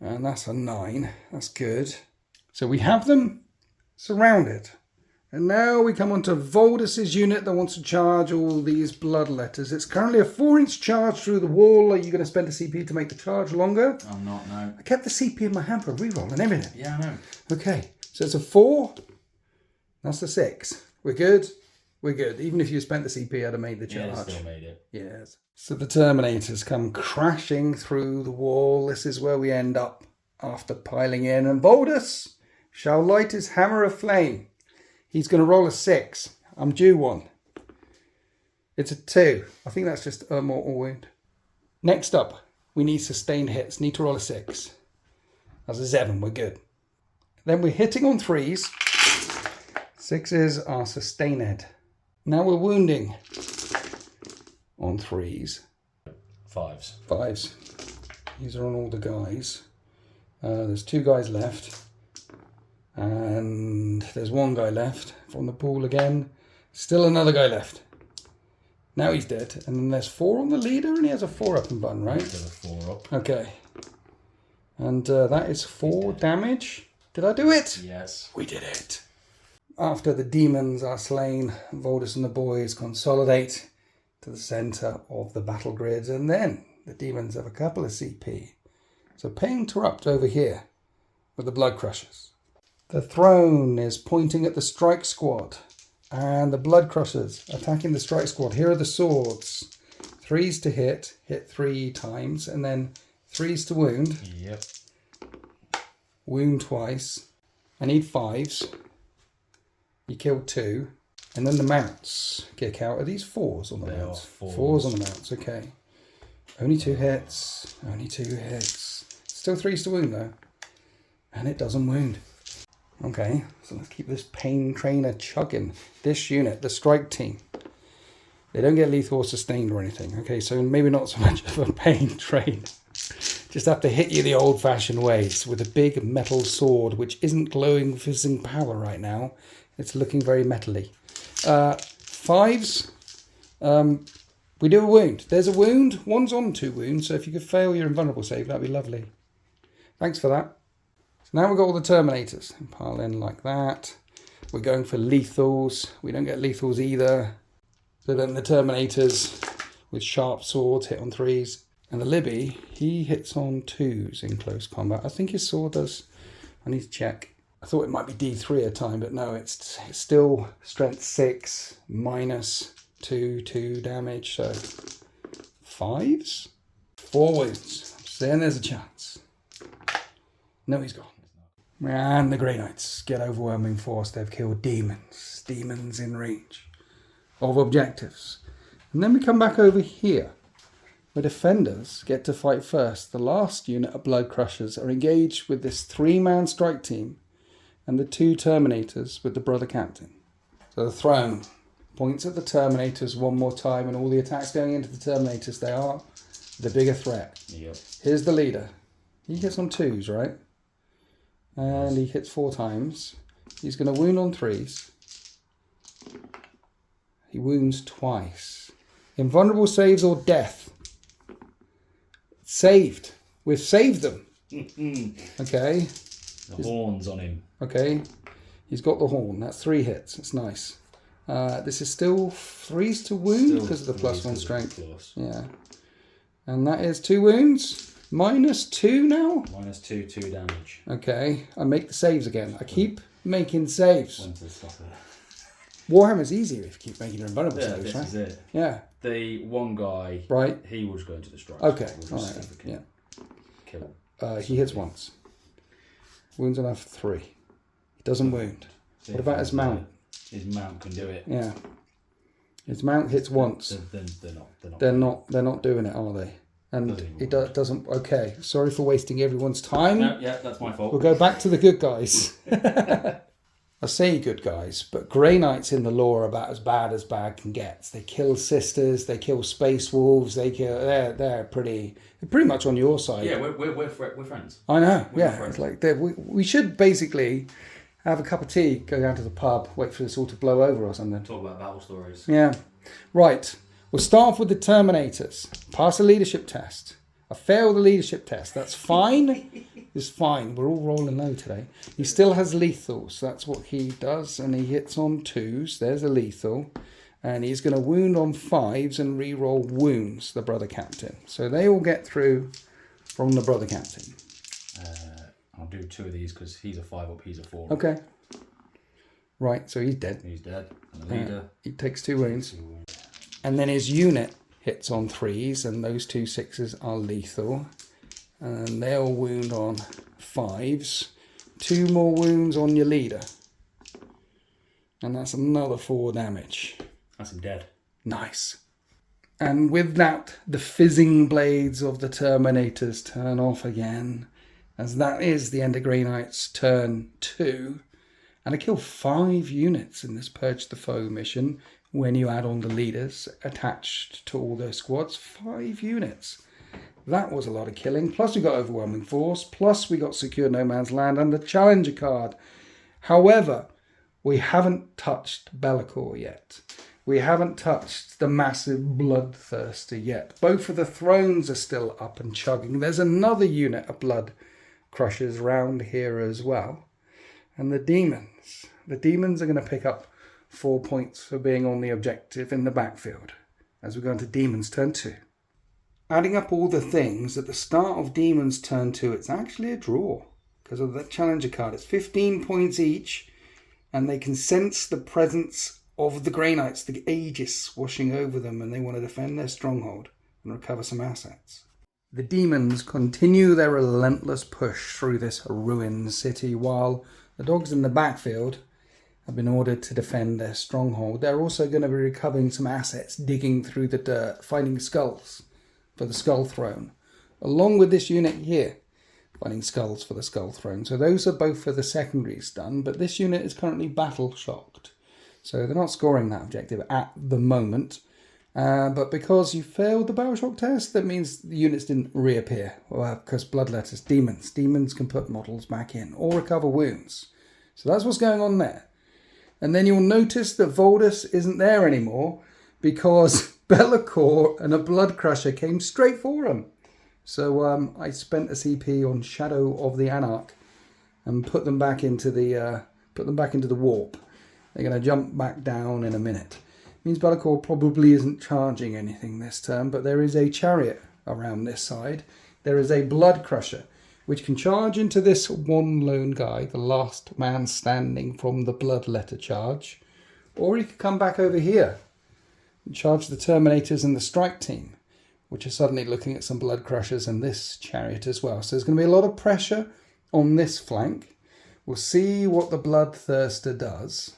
And that's a 9. That's good. So we have them. surrounded. And now we come on to Voldus's unit that wants to charge all these bloodletters. It's currently a 4-inch charge through the wall. Are you going to spend a CP to make the charge longer? I'm not, no. I kept the CP in my hand for a reroll and everything. Yeah, I know. Okay, so it's a 4. That's the 6. We're good? We're good. Even if you spent the CP, I'd have made the charge. Yeah, still made it. Yes. So the Terminators come crashing through the wall. This is where we end up after piling in. And Voldus shall light his hammer of flame. He's going to roll a 6. I'm due one. It's a 2. I think that's just a mortal wound. Next up, we need sustained hits. Need to roll a 6. That's a 7. We're good. Then we're hitting on 3s. 6s are sustained. Now we're wounding on 3s. 5s. 5s. These are on all the guys. There's 2 guys left. And there's 1 guy left from the pool again. Still another guy left. Now he's dead. And then there's 4 on the leader and he has a 4 up and button, right? He's got a 4 up. Okay. And that is 4 damage. Did I do it? Yes. We did it. After the demons are slain, Voldus and the boys consolidate to the centre of the battle grid. And then the demons have a couple of CP. So pay interrupt over here with the Blood Crushers. The throne is pointing at the strike squad and the blood crushers attacking the strike squad. Here are the swords. 3s to hit 3 times, and then 3s to wound. Yep. Wound twice. I need 5s. He killed 2. And then the mounts kick out. Are these 4s on the mounts? 4s on the mounts, okay. Only 2 hits. Only 2 hits. Still 3s to wound though. And it doesn't wound. Okay, so let's keep this pain trainer chugging. This unit, the strike team, they don't get lethal or sustained or anything. Okay, so maybe not so much of a pain train. Just have to hit you the old-fashioned ways with a big metal sword, which isn't glowing fizzing power right now. It's looking very metally. 5s, we do a wound. There's a wound. 1's on 2 wounds, so if you could fail your invulnerable save, that'd be lovely. Thanks for that. So now we've got all the Terminators. Pile in like that. We're going for lethals. We don't get lethals either. So then the Terminators with sharp swords hit on 3s. And the Libby, he hits on 2s in close combat. I think his sword does. I need to check. I thought it might be D3 a time, but no, it's still strength 6 minus 2 damage. So 5s? 4 wounds. Then there's a chance. No, he's gone. And the Grey Knights get overwhelming force. They've killed demons. Demons in range of objectives. And then we come back over here, where defenders get to fight first. The last unit of Blood Crushers are engaged with this 3-man strike team and the 2 Terminators with the brother captain. So the throne points at the Terminators one more time, and all the attacks going into the Terminators, they are the bigger threat. Yep. Here's the leader. He gets on 2s, right? And he hits 4 times. He's going to wound on 3s. He wounds twice. Invulnerable saves or death. Saved. We've saved them. Okay. The horns on him. Okay. He's got the horn. That's 3 hits. It's nice. This is still 3s to wound because of the +1 strength. Yeah. And that is 2 wounds. -2 now? -2 damage. Okay, I make the saves again. I keep making saves. When to stop it. Warhammer's easier if you keep making invulnerable saves, this right? is it. Yeah. The one guy, right? He was going to the strike. Okay, alright, yeah. Kill. He hits once. Wounds on for 3. He doesn't wound. What about his mount? His mount can do it. Yeah. His mount hits once. They're not. They're not doing it, are they? And it doesn't. Okay, sorry for wasting everyone's time. No, yeah, that's my fault. We'll go back to the good guys. I say good guys, but Grey Knights in the lore are about as bad can get. They kill sisters, they kill space wolves, they're pretty much on your side. Yeah, we're friends. I know. We're friends. It's like we should basically have a cup of tea, go down to the pub, wait for this all to blow over or something. Talk about battle stories. Yeah. Right. We'll start off with the Terminators. Pass a leadership test. I failed the leadership test. That's fine. It's fine. We're all rolling low today. He still has lethal, so that's what he does. And he hits on 2s. There's a lethal. And he's going to wound on 5s and re-roll wounds, the brother captain. So they all get through from the brother captain. I'll do 2 of these because he's a 5 up, he's a 4 up. Okay. Right, so he's dead. He's dead. And the leader. He takes 2 wounds. And then his unit hits on 3s, and those 2 6s are lethal. And they'll wound on 5s. 2 more wounds on your leader. And that's another 4 damage. That's him dead. Nice. And with that, the fizzing blades of the Terminators turn off again, as that is the end of Grey Knight's turn 2. And I kill 5 units in this Purge the Foe mission when you add on the leaders attached to all those squads. 5 units. That was a lot of killing. Plus we got Overwhelming Force. Plus we got Secure No Man's Land and the Challenger card. However, we haven't touched Be'lakor yet. We haven't touched the massive Bloodthirster yet. Both of the thrones are still up and chugging. There's another unit of Blood Crushers round here as well. And the demons. The demons are going to pick up 4 points for being on the objective in the backfield as we go into Demons turn 2. Adding up all the things, at the start of Demons turn 2, it's actually a draw because of the Challenger card. It's 15 points each, and they can sense the presence of the Grey Knights, the Aegis washing over them, and they want to defend their stronghold and recover some assets. The demons continue their relentless push through this ruined city, while the dogs in the backfield have been ordered to defend their stronghold. They're also going to be recovering some assets, digging through the dirt, finding skulls for the Skull Throne, along with this unit here, finding skulls for the Skull Throne. So those are both for the secondaries done, but this unit is currently battle shocked. So they're not scoring that objective at the moment. But because you failed the battle shock test, that means the units didn't reappear. Well, because bloodletters, demons. Demons can put models back in or recover wounds. So that's what's going on there. And then you'll notice that Voldus isn't there anymore because Be'lakor and a Blood Crusher came straight for him. So I spent a CP on Shadow of the Anarch and put them back into the warp. They're going to jump back down in a minute. Means Be'lakor probably isn't charging anything this turn, but there is a chariot around this side. There is a Blood Crusher, which can charge into this one lone guy, the last man standing from the Bloodletter charge. Or he could come back over here and charge the Terminators and the Strike Team, which are suddenly looking at some Blood Crushers and this chariot as well. So there's going to be a lot of pressure on this flank. We'll see what the Bloodthirster does.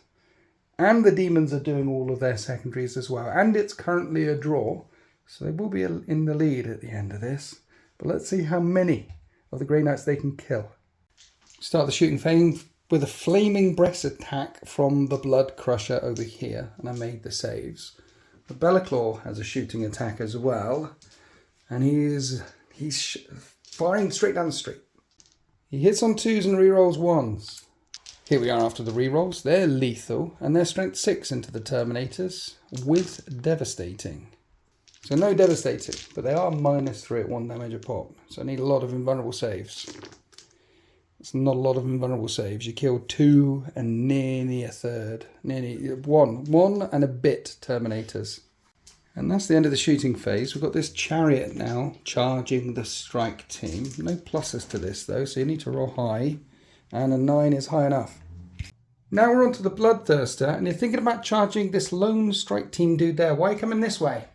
And the demons are doing all of their secondaries as well. And it's currently a draw, so they will be in the lead at the end of this. But let's see how many of the Grey Knights they can kill. Start the shooting phase with a flaming breast attack from the Blood Crusher over here. And I made the saves. The Be'lakor has a shooting attack as well. And he's firing straight down the street. He hits on 2s and rerolls 1s. Here we are after the rerolls. They're lethal, and they're strength 6 into the Terminators with Devastating. So no Devastating, but they are -3 at 1 damage a pop. So I need a lot of invulnerable saves. It's not a lot of invulnerable saves. You killed 2 and nearly a third. Nearly one and a bit Terminators. And that's the end of the shooting phase. We've got this chariot now charging the Strike Team. No pluses to this though, so you need to roll high. And a 9 is high enough. Now we're on to the Bloodthirster, and you're thinking about charging this lone Strike Team dude there. Why are you coming this way?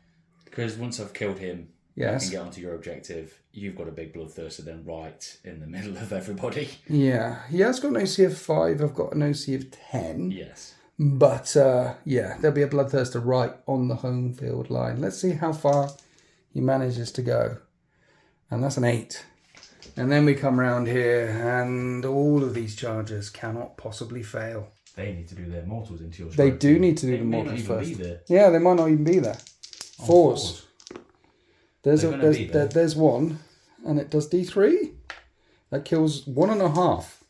Because once I've killed him, yes, I can get onto your objective. You've got a big Bloodthirster then right in the middle of everybody. Yeah, he has got an OC of 5. I've got an OC of 10. Yes. But, yeah, there'll be a Bloodthirster right on the home field line. Let's see how far he manages to go. And that's an 8. And then we come round here, and all of these charges cannot possibly fail. They need to do their mortals into your They strike do team. need to do They the may mortals not even first. be there. Yeah, they might not even be there. Fours. They're gonna be there. There's 1, and it does D3. That kills 1.5.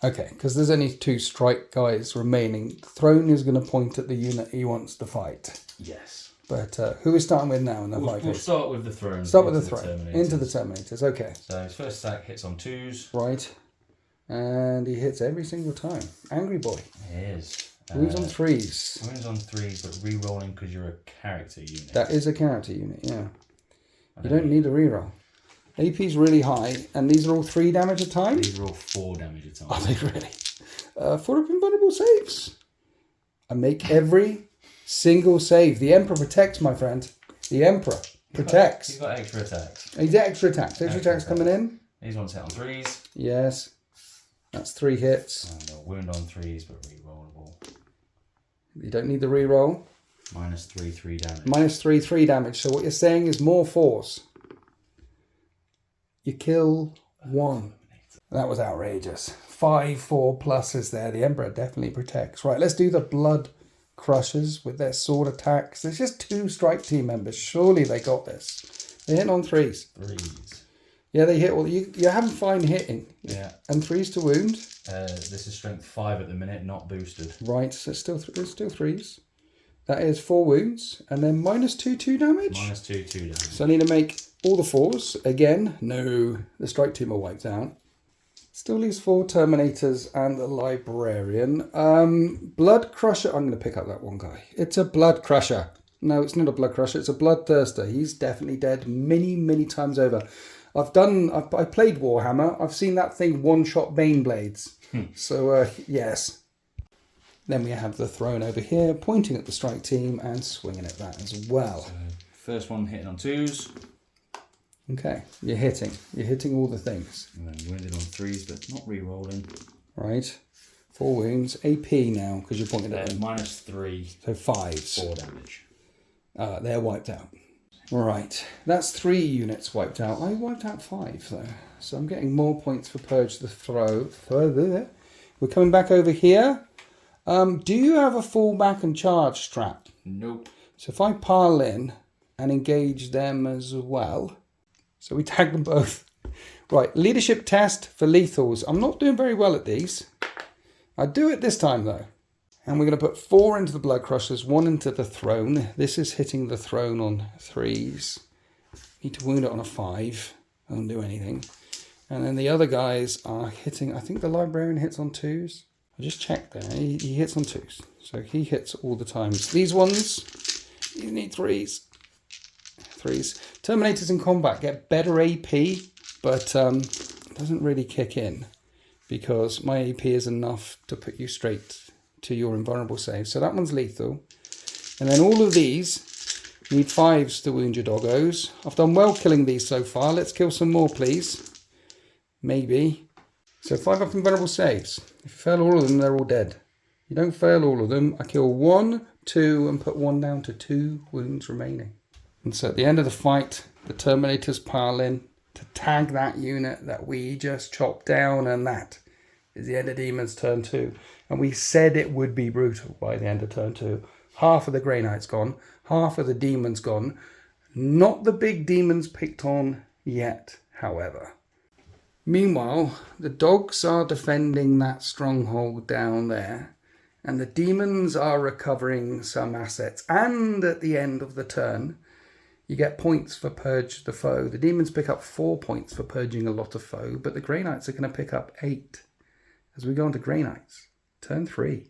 Okay, because there's only 2 strike guys remaining. Throne is going to point at the unit he wants to fight. Yes. But who are we starting with now in the We'll 5 start with the throne. Start with the throne. Into the Terminators. Okay. So his first attack hits on 2s. Right. And he hits every single time. Angry boy. He is. Wounds on 3s. Wounds on 3s, but re-rolling because you're a character unit. That is a character unit, yeah. You don't need a reroll. AP's really high, and these are all 3 damage a time? These are all 4 damage a time. Are they really? 4 of invulnerable saves. I make every single save. The Emperor protects, my friend. The Emperor protects. He's got extra attacks. He's extra attacks. Extra attacks coming in. These ones hit on 3s. Yes. That's 3 hits. And a wound on 3s, but re-rollable. You don't need the reroll. -3 damage. -3 damage. So what you're saying is more force. You kill 1. That was outrageous. 5 4 pluses there. The Emperor definitely protects. Right, let's do the Blood Crushers with their sword attacks. There's just 2 strike team members. Surely they got this. They hit on 3s. 3s. Yeah, they hit all. You're having fine hitting. Yeah. And 3s to wound. This is strength 5 at the minute, not boosted. Right, so it's still 3s. That is 4 wounds. And then -2 damage. -2 damage. So I need to make all the 4s. Again, no. The strike team are wiped out. Still leaves 4 Terminators and the Librarian. Blood Crusher. I'm going to pick up that one guy. It's a Blood Crusher. No, it's not a Blood Crusher. It's a Bloodthirster. He's definitely dead many, many times over. I played Warhammer. I've seen that thing one-shot Baneblades. So, yes. Then we have the throne over here, pointing at the strike team and swinging at that as well. So, first one hitting on 2s. Okay, you're hitting. You're hitting all the things. And then wounded on 3s, but not re-rolling. Right. 4 wounds. AP now, because you're pointing at them. -3. So 5s. 4 damage. They're wiped out. Right, that's 3 units wiped out. I wiped out 5 though, so I'm getting more points for Purge the Throw. We're coming back over here. Do you have a fall back and charge strap? Nope. So if I pile in and engage them as well, so we tag them both. Right, leadership test for lethals. I'm not doing very well at these. I do it this time though. And we're going to put 4 into the Blood Crushers, 1 into the Throne. This is hitting the Throne on 3s. Need to wound it on a 5. Won't do anything. And then the other guys are hitting, I think the Librarian hits on 2s. I just checked there. He hits on 2s. So he hits all the times. These ones, you need 3s. 3s. Terminators in combat get better AP, but it doesn't really kick in because my AP is enough to put you straight to your invulnerable save. So that one's lethal. And then all of these need 5s to wound your doggos. I've done well killing these so far. Let's kill some more, please. Maybe. So 5 up invulnerable saves. If you fail all of them, they're all dead. You don't fail all of them. I kill 1, 2, and put 1 down to 2 wounds remaining. And so at the end of the fight, the Terminators pile in to tag that unit that we just chopped down, and that is the end of Demons turn 2. And we said it would be brutal by the end of turn 2. Half of the Grey Knights gone, half of the Demons gone. Not the big demons picked on yet, however. Meanwhile, the dogs are defending that stronghold down there, and the demons are recovering some assets. And at the end of the turn, you get points for Purge the Foe. The demons pick up 4 points for purging a lot of foe, but the Grey Knights are going to pick up 8 as we go on to Grey Knights. Turn 3.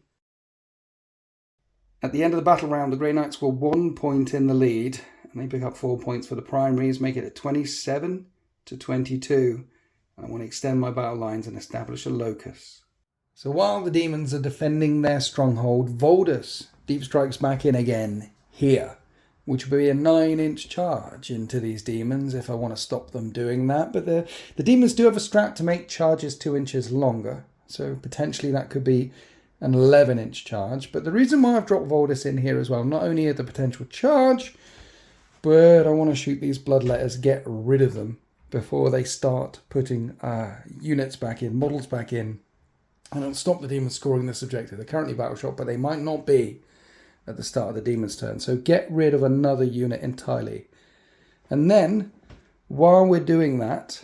At the end of the battle round, the Grey Knights were 1 point in the lead, and they pick up 4 points for the primaries, make it at 27 to 22. I want to extend my battle lines and establish a locus. So while the demons are defending their stronghold, Voldus deep strikes back in again here, which will be a 9-inch charge into these demons if I want to stop them doing that. But the demons do have a strat to make charges 2 inches longer, so potentially that could be an 11-inch charge. But the reason why I've dropped Voldus in here as well, not only at the potential charge, but I want to shoot these bloodletters, get rid of them before they start putting units back in, models back in, and it'll stop the demons scoring this objective. They're currently battle shot, but they might not be at the start of the demon's turn. So get rid of another unit entirely. And then, while we're doing that,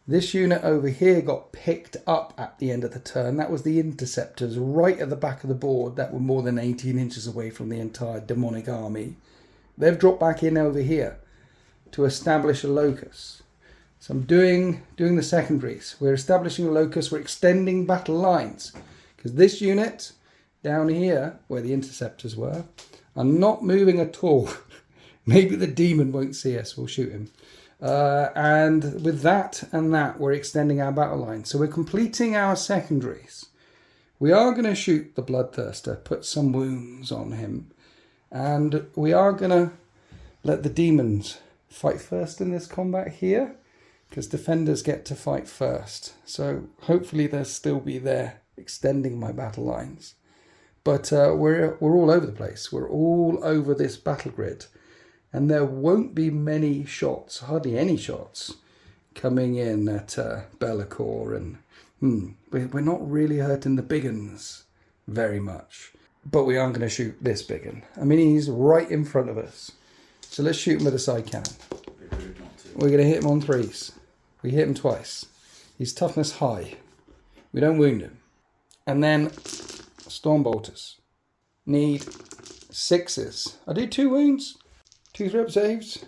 this unit over here got picked up at the end of the turn. That was the interceptors right at the back of the board that were more than 18 inches away from the entire demonic army. They've dropped back in over here to establish a locus. So I'm doing the secondaries. We're establishing a locus. We're extending battle lines. Because this unit down here, where the interceptors were, are not moving at all. Maybe the demon won't see us. We'll shoot him. And with that and that, we're extending our battle line. So we're completing our secondaries. We are going to shoot the Bloodthirster, put some wounds on him. And we are going to let the demons fight first in this combat here. Because defenders get to fight first. So hopefully they'll still be there, extending my battle lines. But we're all over the place. We're all over this battle grid. And there won't be many shots, hardly any shots, coming in at Be'lakor. And we're not really hurting the big uns very much. But we aren't going to shoot this big un. I mean, he's right in front of us. So let's shoot him with a side cannon. We're going to hit him on 3s. We hit him twice. He's toughness high. We don't wound him. And then Stormbolters. Need 6s. I do 2 wounds. 2 threat saves.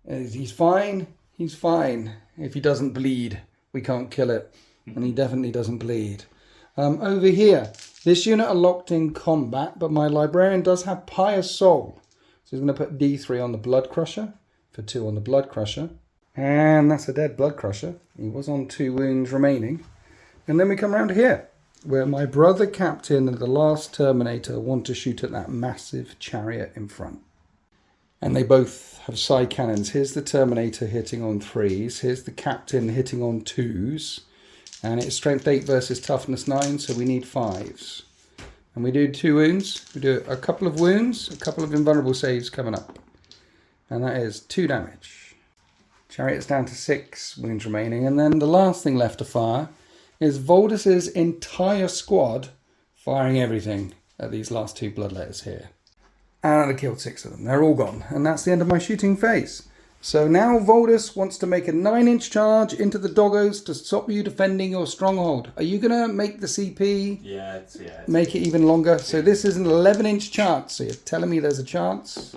He's fine. He's fine. If he doesn't bleed, we can't kill it. And he definitely doesn't bleed. Over here, this unit are locked in combat, but my Librarian does have Pious Soul. So he's going to put D3 on the Blood Crusher for 2 on the Blood Crusher. And that's a dead Blood Crusher. He was on 2 wounds remaining. And then we come around here, where my brother Captain and the last Terminator want to shoot at that massive chariot in front. And they both have side cannons. Here's the Terminator hitting on 3s. Here's the Captain hitting on 2s. And it's strength 8 versus toughness 9, so we need 5s. And we do 2 wounds. We do a couple of wounds, a couple of invulnerable saves coming up. And that is 2 damage. Chariot's down to 6 wounds remaining. And then the last thing left to fire is Voldus's entire squad firing everything at these last 2 bloodletters here. And I killed 6 of them. They're all gone. And that's the end of my shooting phase. So now Voldus wants to make a 9-inch charge into the doggos to stop you defending your stronghold. Are you going to make the CP? Yeah. Make it even longer? So this is an 11-inch chance. So you're telling me there's a chance?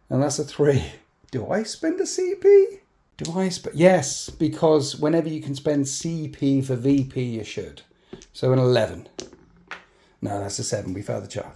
And that's a 3. Do I spend a CP? Yes, because whenever you can spend CP for VP, you should. So an 11. No, that's a 7. We failed the charge.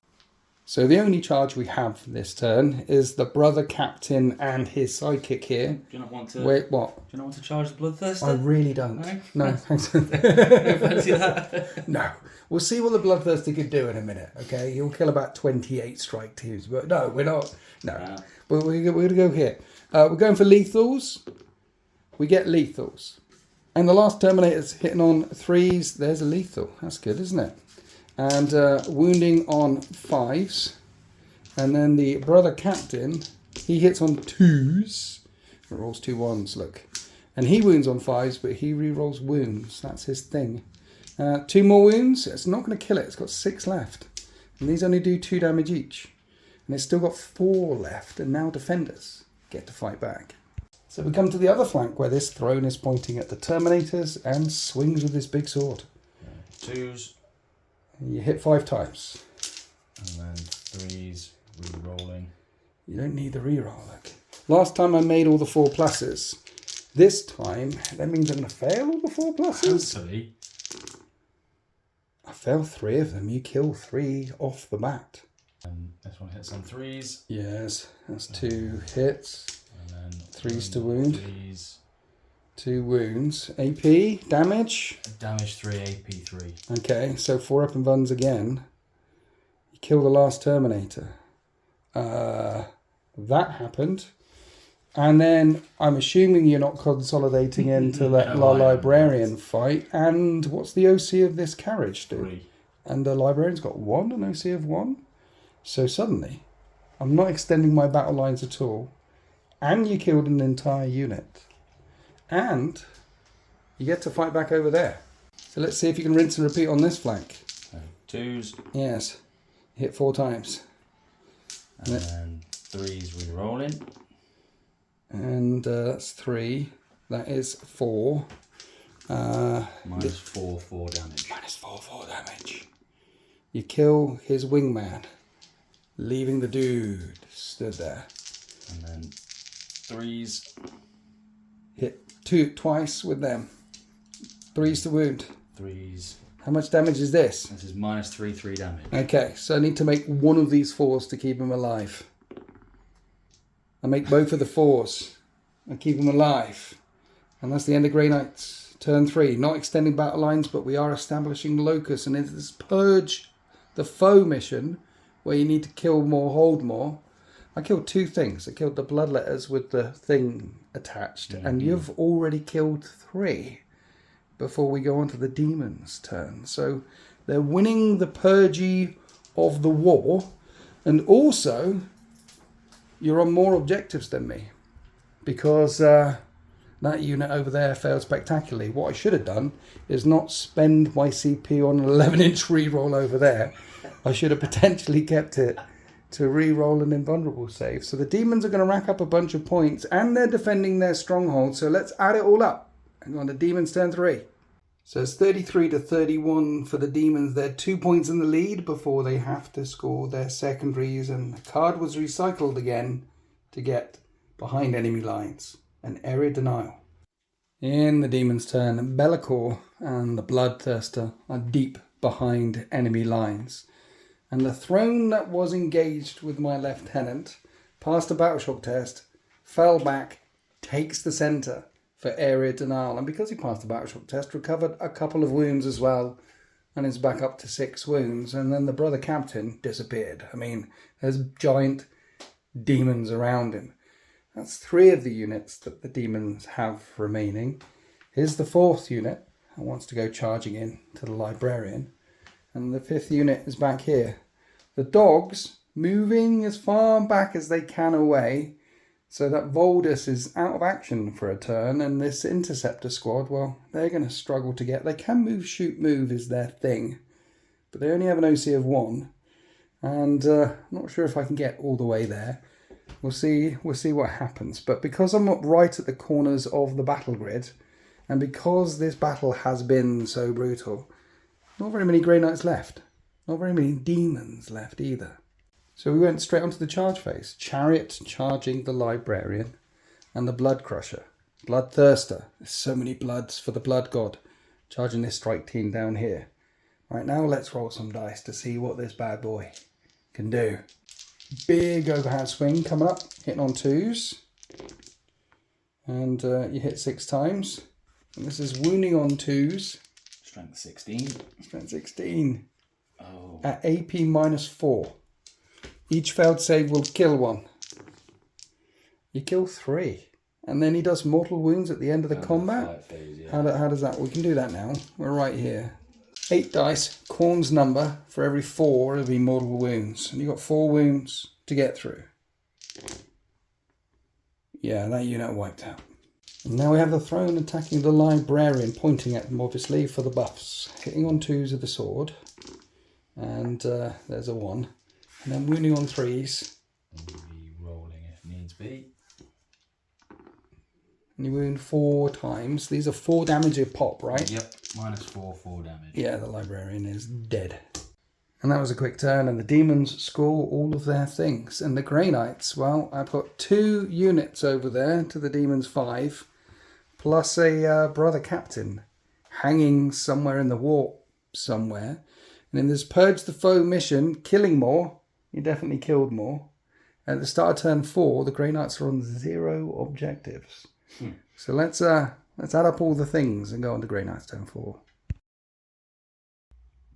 So the only charge we have this turn is the brother Captain and his sidekick here. Do you not want to? Wait, what? Do you not want to charge the Bloodthirster? I really don't. No, thanks. Fancy that? No. We'll see what the Bloodthirster could do in a minute, okay? He'll kill about 28 strike teams. But no, we're not. No. But we're going to go here. We're going for lethals. We get lethals. And the last Terminator's hitting on 3s. There's a lethal. That's good, isn't it? And wounding on 5s. And then the brother Captain, he hits on 2s. It rolls 2 1s, look. And he wounds on 5s, but he re-rolls wounds. That's his thing. 2 more wounds. It's not going to kill it. It's got 6 left. And these only do 2 damage each. And it's still got 4 left. And now defenders get to fight back. So we come to the other flank where this throne is pointing at the Terminators and swings with his big sword. 2s. You hit 5 times. And then 3s, re-rolling. You don't need the reroll, look. Last time I made all the 4 pluses. This time, that means I'm going to fail all the 4 pluses? Hopefully. I failed 3 of them. You kill 3 off the bat. And this one hits on 3s. Yes, that's 2 hits. And then 3s to wound. 3s. 2 wounds. AP, damage. Damage 3, AP 3. Okay, so 4 up and vuns again. You kill the last Terminator. That happened. And then I'm assuming you're not consolidating in to let No, the Librarian fight. And what's the OC of this carriage do? 3. And the Librarian's got 1, an OC of 1. So suddenly, I'm not extending my battle lines at all. And you killed an entire unit. And you get to fight back over there. So let's see if you can rinse and repeat on this flank. 2s. Yes. Hit 4 times. And then 3s re-rolling. And that's 3. That is 4. Minus 4 damage. Minus 4 damage. You kill his wingman. leaving the dude stood there. And then 3s. Hit twice with them. 3s to wound. 3s. How much damage is this? This is -3 damage. Okay, so I need to make one of these 4s to keep him alive. I make both of the 4s. I keep him alive. And that's the end of Grey Knight's turn 3. Not extending battle lines, but we are establishing locus. And it's this purge the foe mission where you need to kill more, hold more. I killed 2 things. I killed the bloodletters with the thing attached. Mm-hmm. And you've already killed 3 before we go on to the demons' turn. So they're winning the purgy of the war. And also, you're on more objectives than me. Because that unit over there failed spectacularly. What I should have done is not spend my CP on an 11-inch reroll over there. I should have potentially kept it to reroll an invulnerable save. So the demons are going to rack up a bunch of points, and they're defending their stronghold. So let's add it all up and go on to demons turn 3. So it's 33 to 31 for the demons. They're 2 points in the lead before they have to score their secondaries, and the card was recycled again to get behind enemy lines. An area denial. In the demon's turn, Be'lakor and the Bloodthirster are deep behind enemy lines. And the throne that was engaged with my lieutenant passed a battleshock test, fell back, takes the centre for area denial. And because he passed the battleshock test, recovered a couple of wounds as well, and is back up to 6 wounds. And then the brother captain disappeared. I mean, there's giant demons around him. That's 3 of the units that the demons have remaining. Here's the 4th unit that wants to go charging in to the librarian. And the 5th unit is back here. The dogs moving as far back as they can away so that Voldus is out of action for a turn. And this interceptor squad, well, they're going to struggle to get. They can move, shoot, move is their thing. But they only have an OC of 1. And I'm not sure if I can get all the way there. We'll see what happens. But because I'm not right at the corners of the battle grid, and because this battle has been so brutal, not very many Grey Knights left. Not very many demons left either. So we went straight onto the charge phase. Chariot charging the librarian and the blood crusher. Bloodthirster. There's so many bloods for the blood god. Charging this strike team down here. Right, now let's roll some dice to see what this bad boy can do. Big overhand swing coming up, hitting on 2s. And you hit 6 times. And this is wounding on 2s. Strength 16. Strength 16. Oh. At AP -4. Each failed save will kill 1. You kill 3. And then he does mortal wounds at the end of the combat. Phase, yeah. How does that? We can do that now. We're right here. 8 dice, Khorne's number. For every 4, it'll be mortal wounds. And you've got 4 wounds to get through. Yeah, that unit wiped out. And now we have the throne attacking the librarian, pointing at them, obviously, for the buffs. Hitting on 2s with the sword. And there's a 1. And then wounding on 3s. And we'll be rolling if needs be. And you wound 4 times. These are 4 damage a pop, right? Yep, -4 damage. Yeah, the librarian is dead. And that was a quick turn, and the demons score all of their things. And the Grey Knights, well, I put 2 units over there to the demons 5, plus a brother captain hanging somewhere in the warp somewhere. And in this Purge the Foe mission, killing more, you definitely killed more. At the start of turn 4, the Grey Knights are on 0 objectives. So let's add up all the things and go on to Grey Knights turn 4.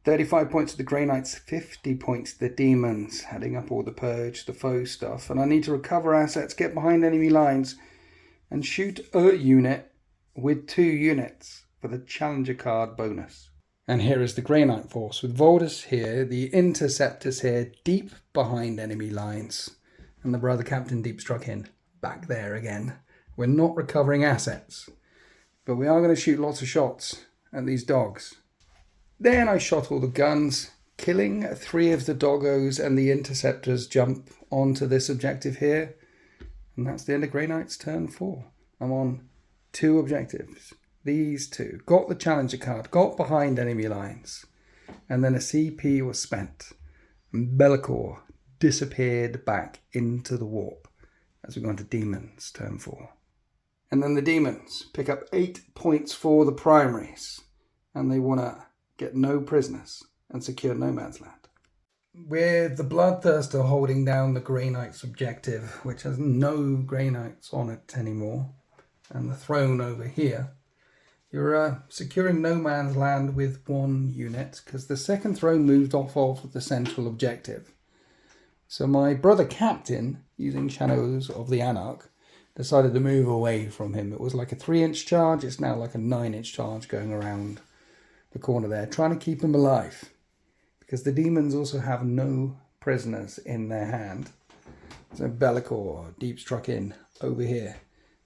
35 points to the Grey Knights, 50 points to the demons, adding up all the Purge, the foe stuff. And I need to recover assets, get behind enemy lines, and shoot a unit with 2 units for the Challenger card bonus. And here is the Grey Knight force, with Voldus here, the Interceptors here, deep behind enemy lines. And the brother captain deep struck in, back there again. We're not recovering assets, but we are going to shoot lots of shots at these dogs. Then I shot all the guns, killing 3 of the doggos, and the interceptors jump onto this objective here. And that's the end of Grey Knight's turn 4. I'm on 2 objectives. These 2. Got the Challenger card, got behind enemy lines. And then a CP was spent. And Be'lakor disappeared back into the warp as we go into Demons, turn 4. And then the Demons pick up 8 points for the primaries, and they want to get no prisoners and secure no man's land. With the Bloodthirster holding down the Grey Knight's objective, which has no Grey Knights on it anymore, and the throne over here, you're securing no man's land with 1 unit, because the second throne moved off of the central objective. So my brother captain, using Shadows of the Anarch, decided to move away from him. It was like a 3-inch charge, it's now like a 9-inch charge going around the corner there, trying to keep him alive. Because the Demons also have no prisoners in their hand. So Be'lakor deep struck in over here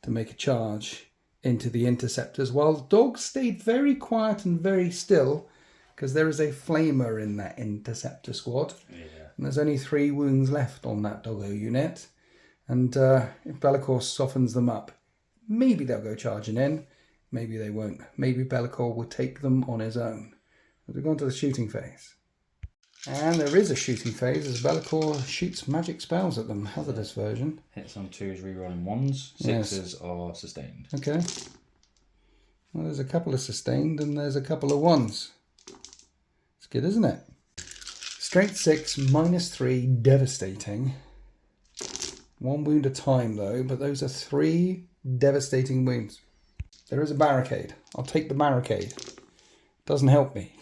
to make a charge into the Interceptors, while the dogs stayed very quiet and very still, because there is a flamer in that Interceptor squad. Yeah. And there's only 3 wounds left on that doggo unit. And if Be'lakor softens them up, maybe they'll go charging in, maybe they won't. Maybe Be'lakor will take them on his own. As we go on to the shooting phase. And there is a shooting phase as Be'lakor shoots magic spells at them. Hazardous version. Hits on 2s, rerolling 1s. 6s are sustained. Okay. Well, there's a couple of sustained and there's a couple of 1s. It's good, isn't it? Strength 6, -3, devastating. 1 wound a time though, but those are 3 devastating wounds. There is a barricade. I'll take the barricade. Doesn't help me.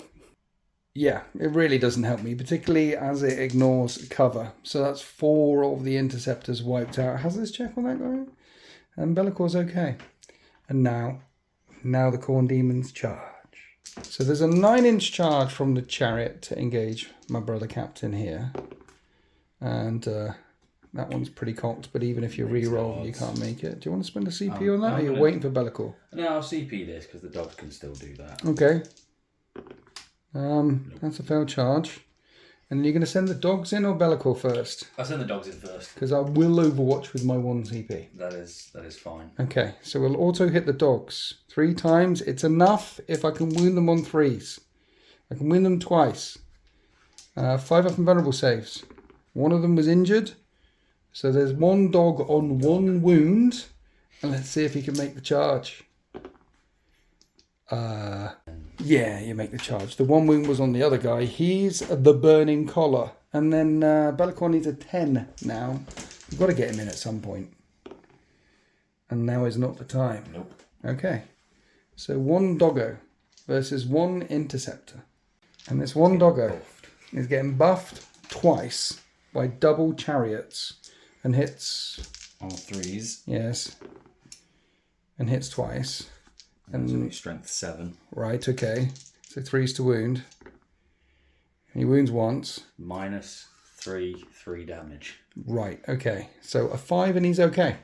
Yeah, it really doesn't help me, particularly as it ignores cover. So that's 4 of the Interceptors wiped out. Hazardous check on that guy? And Be'lakor's okay. And now the Khorne Daemons charge. So there's a 9-inch charge from the chariot to engage my brother captain here. And that one's pretty cocked, but even if you re-roll, you can't make it. Do you want to spend a CP on that, or you're waiting for Be'lakor? No, I'll CP this, because the dogs can still do that. Okay. That's a failed charge. And you're going to send the dogs in or Be'lakor first? I'll send the dogs in first. Because I will overwatch with my 1 CP. That is fine. Okay, so we'll auto hit the dogs 3 times. It's enough if I can wound them on 3s. I can wound them twice. 5 up and vulnerable saves. 1 of them was injured. So there's 1 dog on 1 wound. And let's see if he can make the charge. Yeah, you make the charge. The 1 wound was on the other guy. He's the burning collar. And then Be'lakor needs a 10 now. You've got to get him in at some point. And now is not the time. Nope. Okay. So 1 doggo versus 1 interceptor. And this 1 doggo is getting buffed twice by double chariots. And hits... on 3s. Yes. And hits twice. And only strength 7. Right, okay. So 3s to wound. And he wounds once. -3, 3 damage. Right, okay. So a 5 and he's okay.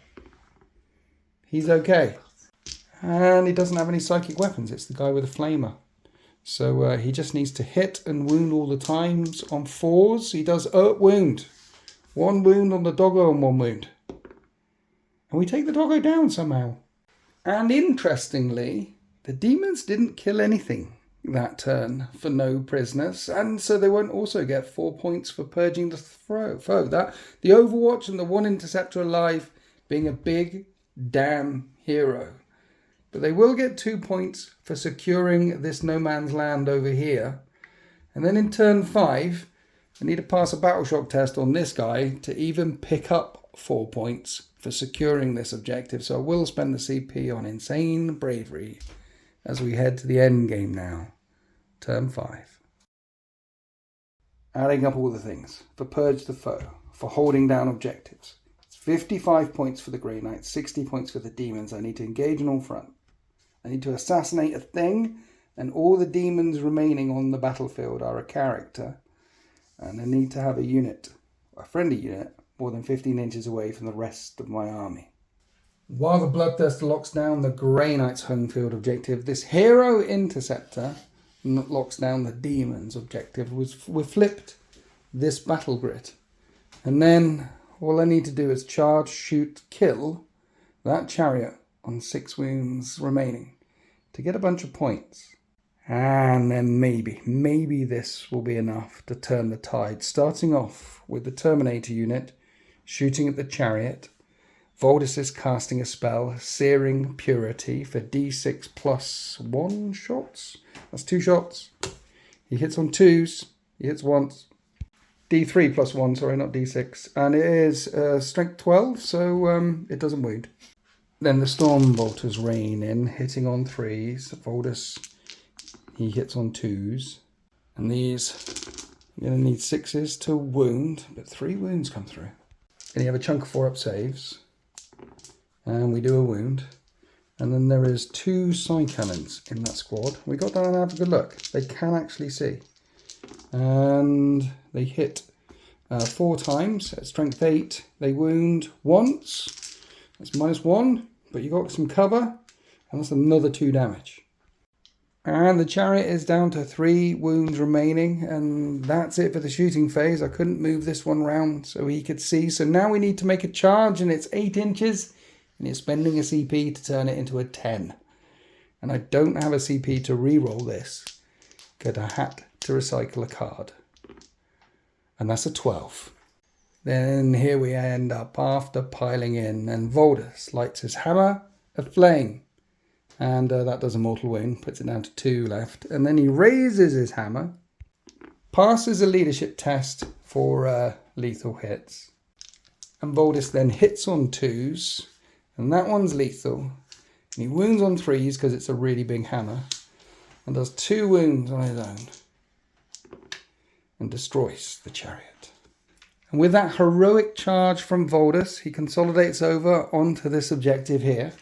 He's okay. And he doesn't have any psychic weapons. It's the guy with a flamer. So he just needs to hit and wound all the times on 4s. He does wound. 1 wound on the doggo and 1 wound. And we take the doggo down somehow. And interestingly, the demons didn't kill anything that turn for no prisoners, and so they won't also get 4 points for purging the foe. That the Overwatch and the 1 interceptor alive being a big damn hero. But they will get 2 points for securing this no man's land over here. And then in turn 5, I need to pass a battle shock test on this guy to even pick up 4 points for securing this objective. So I will spend the CP on insane bravery as we head to the end game now. Turn 5. Adding up all the things. For purge the foe. For holding down objectives. It's 55 points for the Grey Knights. 60 points for the demons. I need to engage on all front. I need to assassinate a thing. And all the demons remaining on the battlefield are a character. And I need to have a unit. A friendly unit. More than 15 inches away from the rest of my army. While the Bloodthirster locks down the Grey Knight's home field objective, this hero interceptor locks down the Demon's objective. We've flipped this battle grid. And then all I need to do is charge, shoot, kill that chariot on 6 wounds remaining to get a bunch of points. And then maybe this will be enough to turn the tide. Starting off with the Terminator unit, shooting at the chariot. Voldus is casting a spell, Searing Purity, for d6 plus 1 shots. That's 2 shots. He hits on 2s. He hits once. d3 plus 1, sorry, not d6. And it is strength 12, so it doesn't wound. Then the Storm Bolters rain in, hitting on 3s. Voldus, he hits on 2s. And these, you're going to need 6s to wound, but 3 wounds come through. Then you have a chunk of 4-up saves. And we do a wound. And then there is 2 side cannons in that squad. We got down and have a good look. They can actually see. And they hit 4 times at strength 8. They wound once. That's -1. But you got some cover. And that's another 2 damage. And the chariot is down to 3 wounds remaining. And that's it for the shooting phase. I couldn't move this one round so he could see. So now we need to make a charge. And it's 8 inches. And you're spending a CP to turn it into a 10. And I don't have a CP to re-roll this. Because I had to recycle a card. And that's a 12. Then here we end up after piling in. And Voldus lights his hammer of flame. And that does a mortal wound. Puts it down to 2 left. And then he raises his hammer. Passes a leadership test for lethal hits. And Voldus then hits on 2s. And that one's lethal. And he wounds on 3s because it's a really big hammer. And does 2 wounds on his own. And destroys the chariot. And with that heroic charge from Voldus, he consolidates over onto this objective here.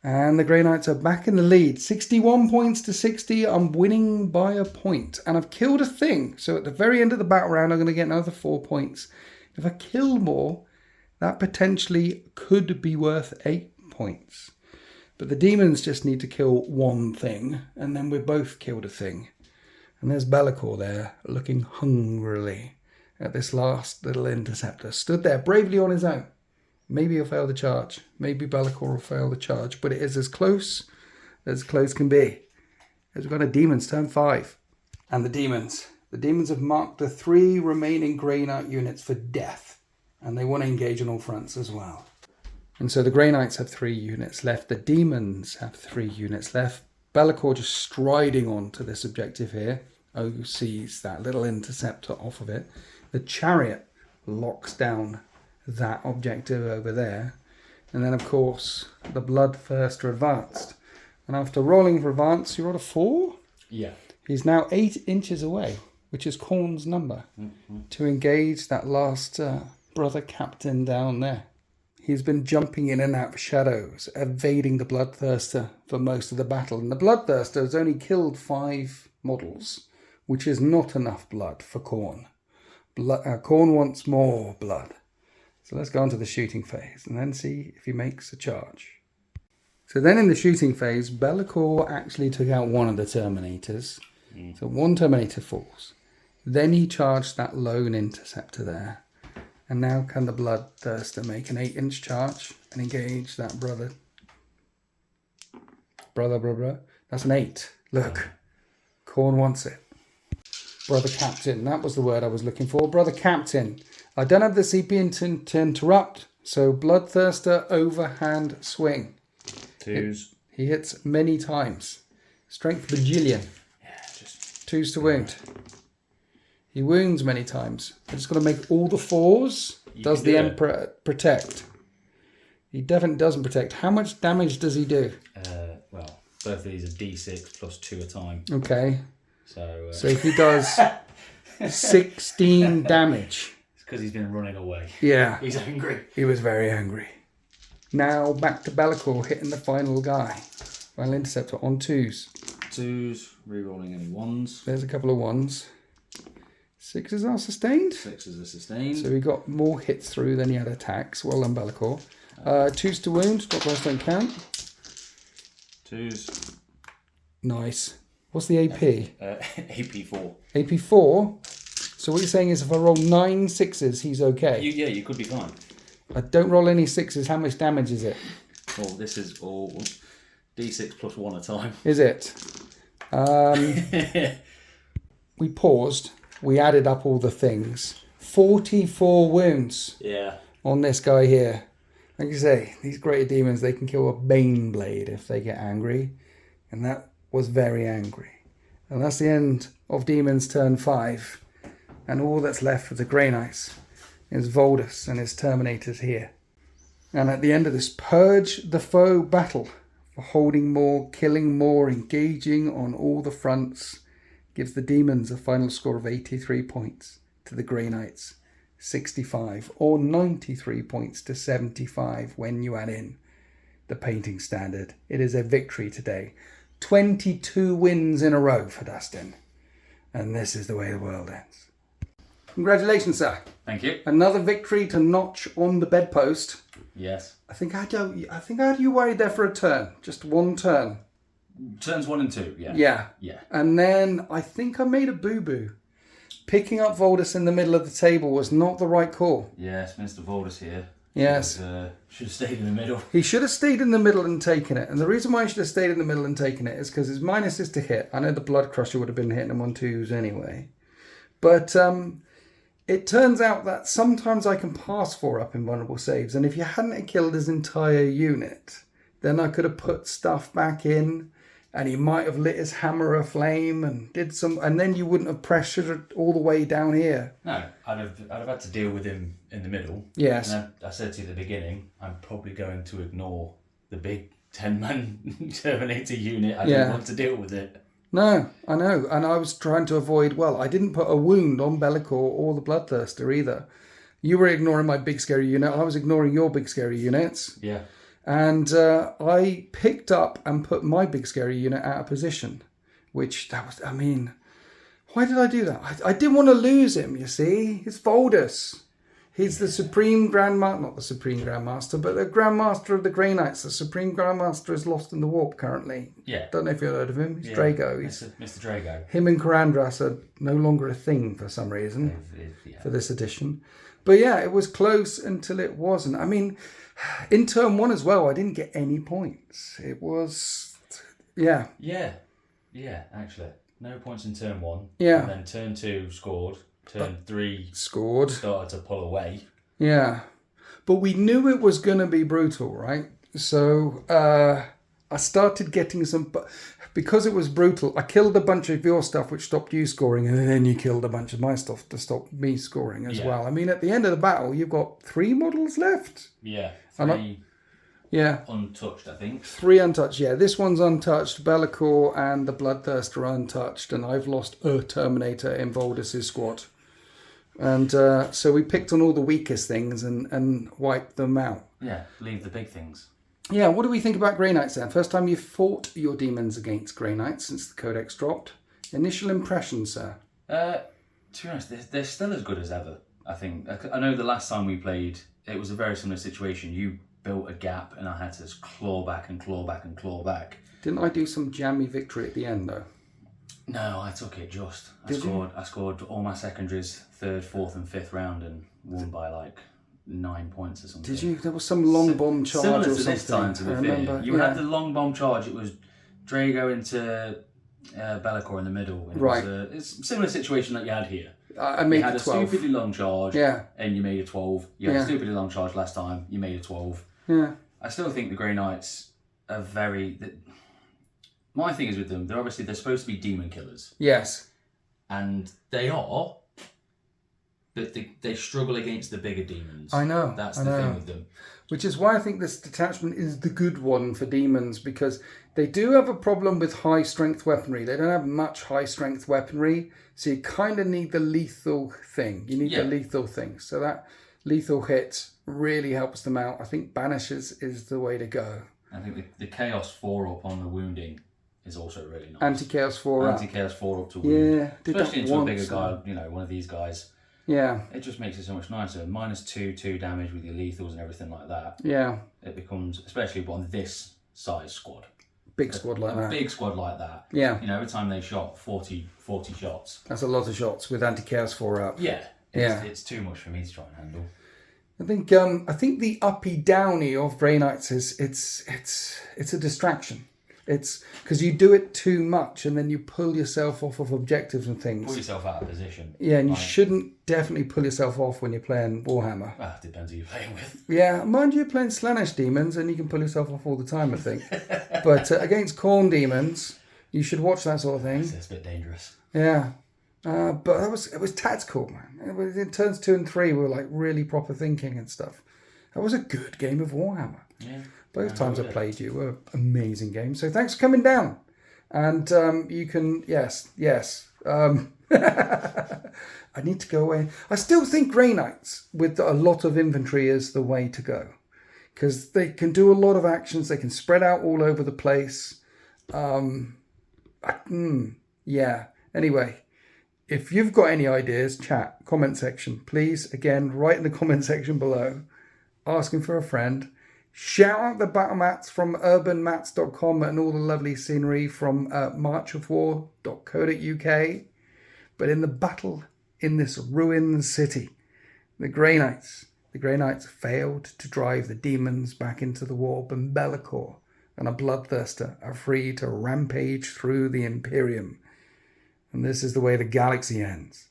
And the Grey Knights are back in the lead. 61 points to 60. I'm winning by a point. And I've killed a thing. So at the very end of the battle round, I'm going to get another 4 points. If I kill more, that potentially could be worth 8 points. But the demons just need to kill one thing. And then we've both killed a thing. And there's Be'lakor there, looking hungrily at this last little interceptor. Stood there bravely on his own. Maybe he'll fail the charge. Maybe Be'lakor will fail the charge. But it is as close can be. As we've got a demons turn 5. And the demons have marked the 3 remaining Grey Knight units for death. And they want to engage on all fronts as well. And so the Grey Knights have 3 units left. The demons have 3 units left. Be'lakor just striding on to this objective here. sees that little interceptor off of it. The chariot locks down that objective over there. And then, of course, the bloodthirster advanced. And after rolling for advance, you rolled a 4? Yeah. He's now 8 inches away, which is Khorne's number, to engage that last brother captain down there. He's been jumping in and out of shadows, evading the bloodthirster for most of the battle. And the bloodthirster has only killed 5 models, which is not enough blood for Khorne. Khorne wants more blood. So let's go on to the shooting phase and then see if he makes a charge. So then in the shooting phase, Be'lakor actually took out one of the Terminators. So one Terminator falls. Then he charged that lone interceptor there. And now can the bloodthirster make an 8-inch charge and engage that brother? Brother. That's an 8. Look, Khorne wants it. Brother Captain, that was the word I was looking for. Brother Captain. I don't have the CP to interrupt, so bloodthirster overhand swing. 2s. He hits many times. Strength bajillion. Yeah, just 2s to wound. He wounds many times. I just got to make all the 4s. Does the Emperor protect? He definitely doesn't protect. How much damage does he do? Well, both of these are D6 plus 2 a time. Okay. So he does 16 damage. It's because he's been running away. Yeah. He's angry. He was very angry. Now back to Be'lakor hitting the final guy. Final interceptor on 2s. 2s, re-rolling any 1s. There's a couple of 1s. 6s are sustained. 6s are sustained. So he got more hits through than he had attacks. Well done, Be'lakor. 2s to wound. Drop dice don't count. 2s. Nice. What's the AP? AP4. AP4? So what you're saying is if I roll 9 6s, he's okay? You could be fine. I don't roll any 6s. How much damage is it? Well, this is all D6 plus 1 a time. Is it? We paused. We added up all the things. 44 wounds Yeah. on this guy here. Like you say, these greater demons, they can kill a bane blade if they get angry. And that was very angry. And that's the end of Demons turn 5. And all that's left for the Grey Knights is Voldus and his Terminators here. And at the end of this, purge the foe battle for holding more, killing more, engaging on all the fronts. Gives the Demons a final score of 83 points to the Grey Knights 65, or 93 points to 75 when you add in the painting standard. It is a victory today. 22 wins in a row for Dustin. And this is the way the world ends. Congratulations, sir. Thank you. Another victory to notch on the bedpost. Yes. I think I had you worried there for a turn. Just one turn. Turns 1 and 2, yeah. Yeah. Yeah. And then I think I made a boo-boo. Picking up Voldus in the middle of the table was not the right call. Yes, Mr. Voldus here. Yes. Should have stayed in the middle. He should have stayed in the middle and taken it. And the reason why he should have stayed in the middle and taken it is because his minus is to hit. I know the Blood Crusher would have been hitting him on 2s anyway. But it turns out that sometimes I can pass 4 up in vulnerable saves. And if you hadn't killed his entire unit, then I could have put stuff back in. And he might have lit his hammer aflame and did some, and then you wouldn't have pressured it all the way down here. No, I'd have had to deal with him in the middle. Yes. And I said to you at the beginning, I'm probably going to ignore the big 10-man Terminator unit. I didn't want to deal with it. No, I know. And I was trying to avoid, I didn't put a wound on Bellicor or the Bloodthirster either. You were ignoring my big scary unit. I was ignoring your big scary units. Yeah. And I picked up and put my big scary unit out of position, why did I do that? I didn't want to lose him, you see. It's Voldus. He's the Supreme Grandmaster, not the Supreme Grandmaster, but the Grandmaster of the Grey Knights. The Supreme Grandmaster is lost in the warp currently. Yeah. Don't know if you've heard of him. He's Drago. He's Mr. Drago. Him and Karandras are no longer a thing for some reason for this edition. But yeah, it was close until it wasn't. I mean, in turn 1 as well, I didn't get any points. It was, Yeah, actually. No points in turn 1. Yeah. And then turn 2 scored. Turn 3 scored. Started to pull away. Yeah. But we knew it was going to be brutal, right? So I started getting some... Because it was brutal, I killed a bunch of your stuff, which stopped you scoring, and then you killed a bunch of my stuff to stop me scoring as well. I mean, at the end of the battle, you've got 3 models left. Yeah, 3 untouched, I think. 3 untouched, yeah. This one's untouched. Bellicor and the Bloodthirster are untouched, and I've lost a Terminator in Voldus' squad. And so we picked on all the weakest things and wiped them out. Yeah, leave the big things. Yeah, what do we think about Grey Knights then? First time you've fought your demons against Grey Knights since the Codex dropped. Initial impressions, sir? To be honest, they're still as good as ever, I think. I know the last time we played, it was a very similar situation. You built a gap and I had to claw back and claw back and claw back. Didn't I do some jammy victory at the end, though? No, I took it just. I scored all my secondaries, 3rd, 4th and 5th round and won by 9 points or something. Did you? There was some long bomb charge similar or to something. This time, to be fair. You had the long bomb charge. It was Drago into Bellicor in the middle. And right. It's a similar situation that you had here. I made you had a 12. A stupidly long charge. Yeah. And you made a 12. You had a stupidly long charge last time. You made a 12. Yeah. I still think the Grey Knights are very... My thing is with them, they're supposed to be demon killers. Yes. And they are... But they struggle against the bigger demons. I know. That's the thing with them. Which is why I think this detachment is the good one for demons, because they do have a problem with high strength weaponry. They don't have much high strength weaponry, so you kind of need the lethal thing. You need the lethal thing. So that lethal hit really helps them out. I think Banishes is the way to go. I think the Chaos 4-up on the wounding is also really nice. Anti-Chaos 4-up. Anti-Chaos 4-up to wound. Yeah. Especially into a bigger guy, one of these guys. Yeah. It just makes it so much nicer. -2 damage with your lethals and everything like that. Yeah. It becomes, especially on this size squad. Big squad like that. Big squad like that. Yeah. Every time they shot 40 shots. That's a lot of shots with anti-chaos 4-up. Yeah. Yeah. It's too much for me to try and handle. I think the uppy downy of Grey Knights is it's a distraction. It's because you do it too much and then you pull yourself off of objectives and things. Pull yourself out of position. Yeah, and you shouldn't definitely pull yourself off when you're playing Warhammer. Depends who you're playing with. Yeah, mind you, you're playing Slaanesh Demons and you can pull yourself off all the time, I think. But against Khorne Daemons, you should watch that sort of thing. It's a bit dangerous. Yeah. But it was tactical, man. In turns 2 and 3 were like really proper thinking and stuff. That was a good game of Warhammer. Yeah. Both times I played you were amazing games. So thanks for coming down. And you can, yes. I need to go away. I still think Grey Knights with a lot of infantry is the way to go. Because they can do a lot of actions. They can spread out all over the place. Yeah. Anyway, if you've got any ideas, chat, comment section. Please, again, write in the comment section below. Asking for a friend. Shout out the battle mats from urbanmats.com and all the lovely scenery from marchofwar.co.uk. But in the battle in this ruined city, the Grey Knights failed to drive the demons back into the warp, and Be'lakor and a bloodthirster are free to rampage through the Imperium. And this is the way the galaxy ends.